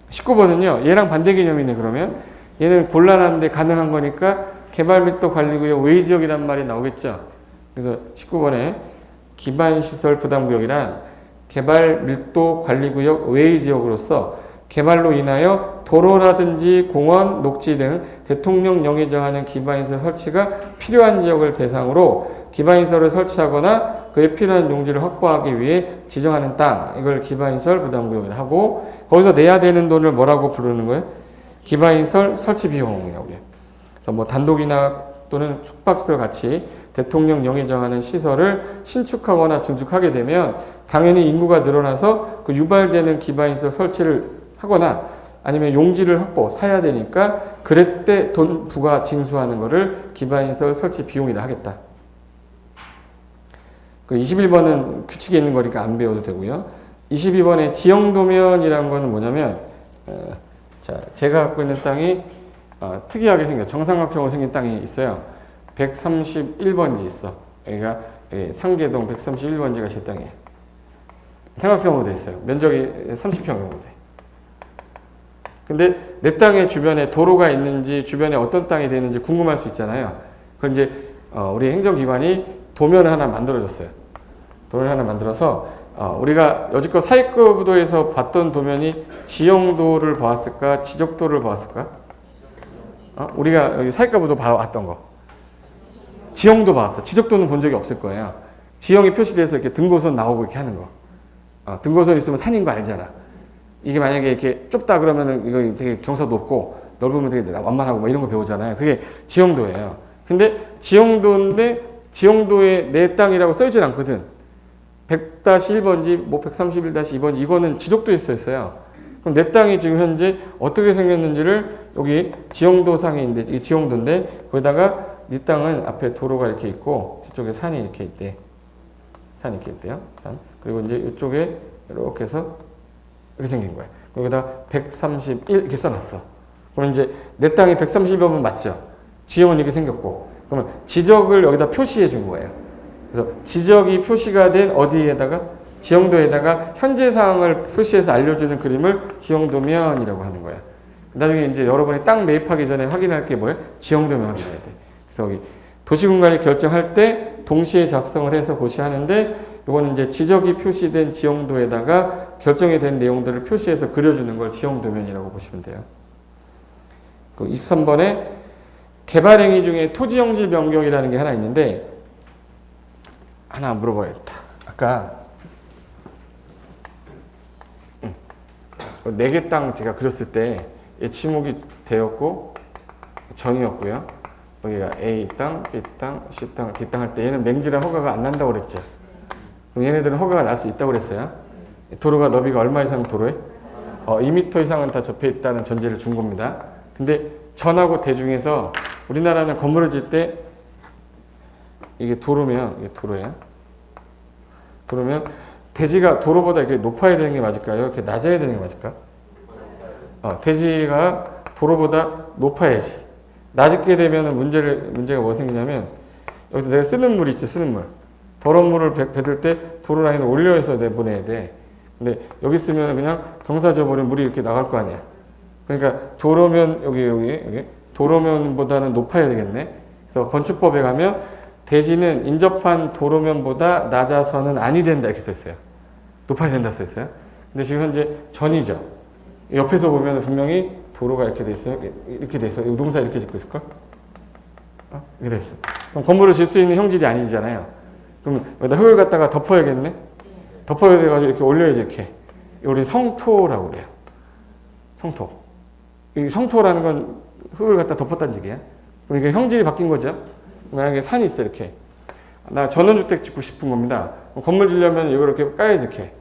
19번은요. 얘랑 반대 개념이네. 그러면 얘는 곤란한데 가능한 거니까 개발밀도 관리구역 외지역이란 말이 나오겠죠. 그래서 19번에 기반시설 부담구역이란 개발밀도 관리구역 외지역으로서 개발로 인하여 도로라든지 공원, 녹지 등 대통령령이 정하는 기반시설 설치가 필요한 지역을 대상으로 기반시설을 설치하거나 그에 필요한 용지를 확보하기 위해 지정하는 땅, 이걸 기반시설 부담구역이라고 하고 거기서 내야 되는 돈을 뭐라고 부르는 거예요? 기반시설 설치 비용이라고 해요. 그래서 뭐 단독이나 또는 숙박시설 같이 대통령령이 정하는 시설을 신축하거나 증축하게 되면 당연히 인구가 늘어나서 그 유발되는 기반시설 설치를 하거나 아니면 용지를 확보, 사야 되니까 그럴 때 돈 부과 징수하는 거를 기반시설 설치 비용이라 하겠다. 21번은 규칙에 있는 거니까 안 배워도 되고요. 22번에 지형도면이라는 거는 뭐냐면 자, 제가 갖고 있는 땅이 특이하게 생겨 정삼각형으로 생긴 땅이 있어요. 131번지 있어. 여기가 상계동 131번지가 제 땅이에요. 삼각형으로 돼 있어요. 면적이 30평으로 돼. 근데 내 땅의 주변에 도로가 있는지 주변에 어떤 땅이 되는지 궁금할 수 있잖아요. 그걸 이제 우리 행정기관이 도면을 하나 만들어줬어요. 도면을 하나 만들어서 우리가 여지껏 사익구도에서 봤던 도면이 지형도를 보았을까, 지적도를 보았을까? 우리가 여기 사익구도 봐왔던 거. 지형도 봤어. 지적도는 본 적이 없을 거예요. 지형이 표시돼서 이렇게 등고선 나오고 이렇게 하는 거. 등고선 있으면 산인 거 알잖아. 이게 만약에 이렇게 좁다 그러면은 이거 되게 경사 높고 넓으면 되게 완만하고 뭐 이런 거 배우잖아요. 그게 지형도예요. 근데 지형도인데 지형도에 내 땅이라고 써있진 않거든. 100-1번지, 뭐 131-2번지 이거는 지적도에 써 있어요. 그럼 내 땅이 지금 현재 어떻게 생겼는지를 여기 지형도상에 있는데 이게 지형도인데 거기다가 네 땅은 앞에 도로가 이렇게 있고 뒤쪽에 산이 이렇게 있대. 산이 이렇게 있대요. 산. 그리고 이제 이쪽에 이렇게 해서 이렇게 생긴 거예요. 거기다 131 이렇게 써놨어. 그럼 이제 내 땅이 131번 맞죠? 지형은 이렇게 생겼고 그러면 지적을 여기다 표시해 준 거예요. 그래서 지적이 표시가 된 어디에다가 지형도에다가 현재 사항을 표시해서 알려주는 그림을 지형도면이라고 하는 거야. 나중에 이제 여러분이 땅 매입하기 전에 확인할 게 뭐예요? 지형도면 확인해야 돼. 그래서 여기 도시군관리 결정할 때 동시에 작성을 해서 고시하는데 이거는 이제 지적이 표시된 지형도에다가 결정이 된 내용들을 표시해서 그려주는 걸 지형도면이라고 보시면 돼요. 23번에 개발행위 중에 토지용지 변경이라는 게 하나 있는데 하나 물어봐야겠다. 아까 4개 땅 제가 그렸을 때 예치목이 되었고 정이었고요. 여기가 A 땅, B 땅, C 땅, D 땅 할 때 얘는 맹지라 허가가 안 난다고 그랬죠. 그럼 얘네들은 허가가 날 수 있다고 그랬어요. 도로가 너비가 얼마 이상 도로에? 2m 이상은 다 접해 있다는 전제를 준 겁니다. 근데 전하고 대 중에서 우리나라는 건물을 짓 때 이게 도로면 이게 도로야. 도로면 대지가 도로보다 이렇게 높아야 되는 게 맞을까요? 이렇게 낮아야 되는 게 맞을까? 대지가 도로보다 높아야지. 낮게 되면 문제가 뭐 생기냐면 여기서 내가 쓰는 물 있죠, 쓰는 물. 더러운 물을 뱉을 때 도로 라인을 올려서 내보내야 돼. 근데 여기 쓰면 그냥 경사져 버리면 물이 이렇게 나갈 거 아니야. 그러니까 도로면 여기 도로면보다는 높아야 되겠네. 그래서 건축법에 가면 대지는 인접한 도로면보다 낮아서는 아니 된다 이렇게 써 있어요. 높아야 된다 써 있어요. 근데 지금 현재 전이죠. 옆에서 보면 분명히 도로가 이렇게 돼 있어요. 이렇게 돼 있어요. 우동사 이렇게 짓고 있을걸? 이렇게 돼 있어. 그럼 건물을 질 수 있는 형질이 아니잖아요. 그럼 여기다 흙을 갖다가 덮어야겠네? 덮어야 돼가지고 이렇게 올려야지, 이렇게. 우리 성토라고 그래요. 성토. 이 성토라는 건 흙을 갖다 덮었다는 얘기야. 그럼 이게 형질이 바뀐 거죠. 만약에 산이 있어, 이렇게. 나 전원주택 짓고 싶은 겁니다. 건물 지려면 이거 이렇게 까야지, 이렇게.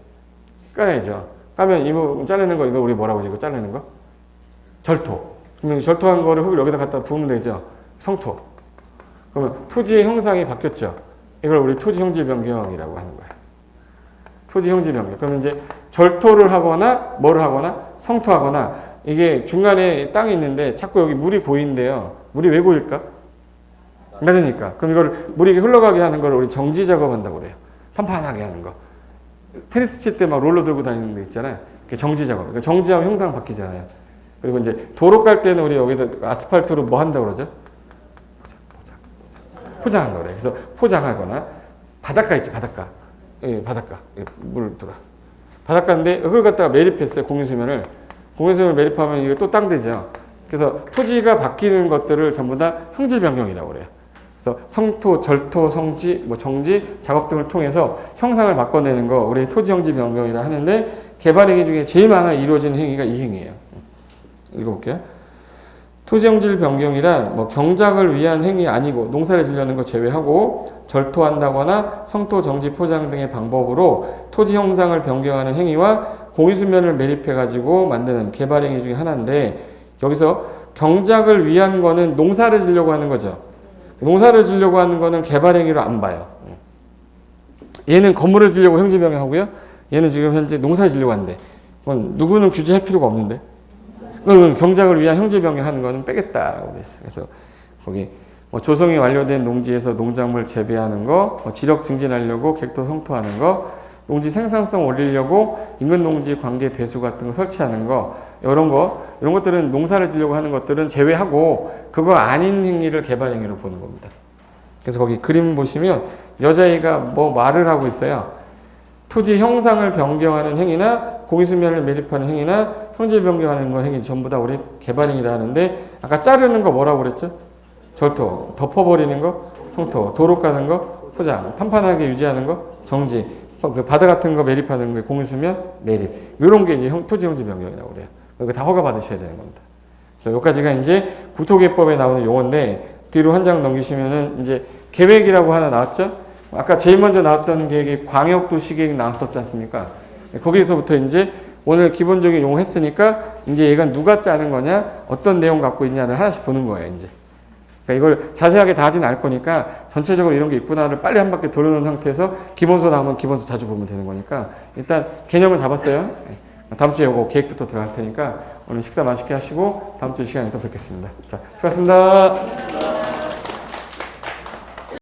까야죠. 까면 이 부분 자르는 거, 이거 우리 뭐라고 하지, 이거 자르는 거? 절토. 그러면 절토한 거를 흙을 여기다 갖다 부으면 되죠. 성토. 그러면 토지의 형상이 바뀌었죠. 이걸 우리 토지 형질 변경이라고 하는 거야. 토지 형질 변경. 그러면 이제 절토를 하거나 뭐를 하거나 성토하거나 이게 중간에 땅이 있는데 자꾸 여기 물이 고이는데요. 물이 왜 고일까? 낮으니까. 그럼 이걸 물이 흘러가게 하는 걸 우리 정지 작업한다고 그래요. 판판하게 하는 거. 테니스 칠 때 막 롤러 들고 다니는 데 있잖아요. 그게 정지 작업. 그러니까 정지하면 형상 바뀌잖아요. 그리고 이제 도로 깔 때는 우리 여기다 아스팔트로 뭐 한다고 그러죠? 포장한다고 그래. 그래서 포장하거나 바닷가 있지, 바닷가. 예, 바닷가. 물 들어. 바닷가인데 흙을 갖다가 매립했어요, 공유수면을. 공유수면을 매립하면 이게 또 땅 되죠. 그래서 토지가 바뀌는 것들을 전부 다 형질 변경이라고 그래요. 그래서 성토, 절토, 성지, 뭐 정지 작업 등을 통해서 형상을 바꿔내는 거 우리 토지 형질 변경이라 하는데 개발 행위 중에 제일 많아 이루어지는 행위가 이 행위예요. 읽어볼게요. 토지형질 변경이란 뭐 경작을 위한 행위 아니고 농사를 지려는 거 제외하고 절토한다거나 성토, 정지, 포장 등의 방법으로 토지 형상을 변경하는 행위와 공유수면을 매립해가지고 만드는 개발 행위 중에 하나인데 여기서 경작을 위한 거는 농사를 지려고 하는 거죠. 농사를 지려고 하는 거는 개발 행위로 안 봐요. 얘는 건물을 지려고 형질 변경하고요. 얘는 지금 현재 농사를 지려고 하는데 그건 누구는 규제할 필요가 없는데 경작을 위한 형질 변경하는 거는 빼겠다고 됐어요. 그래서 거기 뭐 조성이 완료된 농지에서 농작물 재배하는 거, 뭐 지력 증진하려고 객토 성토하는 거, 농지 생산성 올리려고 인근 농지 관계 배수 같은 거 설치하는 거, 이런 것들은 농사를 지려고 하는 것들은 제외하고 그거 아닌 행위를 개발 행위로 보는 겁니다. 그래서 거기 그림 보시면 여자애가 뭐 말을 하고 있어요. 토지 형상을 변경하는 행위나 공유수면을 매립하는 행위나 형질 변경하는 거 행위 전부 다 우리 개발 행위라 하는데 아까 자르는 거 뭐라고 그랬죠? 절토, 덮어버리는 거, 성토, 도로 까는 거, 포장, 판판하게 유지하는 거, 정지, 그 바다 같은 거 매립하는 거 공유수면 매립 이런 게 이제 토지 형질 변경이라고 그래요. 이거 다 허가 받으셔야 되는 겁니다. 그래서 여기까지가 이제 국토개법에 나오는 용어인데 뒤로 한 장 넘기시면은 이제 계획이라고 하나 나왔죠? 아까 제일 먼저 나왔던 계획이 광역도시계획 나왔었지 않습니까? 거기서부터 이제 오늘 기본적인 용어 했으니까 이제 얘가 누가 짜는 거냐, 어떤 내용 갖고 있냐를 하나씩 보는 거예요, 이제. 그러니까 이걸 자세하게 다 하진 않을 거니까 전체적으로 이런 게 있구나를 빨리 한 바퀴 돌려놓은 상태에서 기본서 나오면 기본서 자주 보면 되는 거니까 일단 개념을 잡았어요. 다음 주에 이거 계획부터 들어갈 테니까 오늘 식사 맛있게 하시고 다음 주 시간에 또 뵙겠습니다. 자, 수고하셨습니다.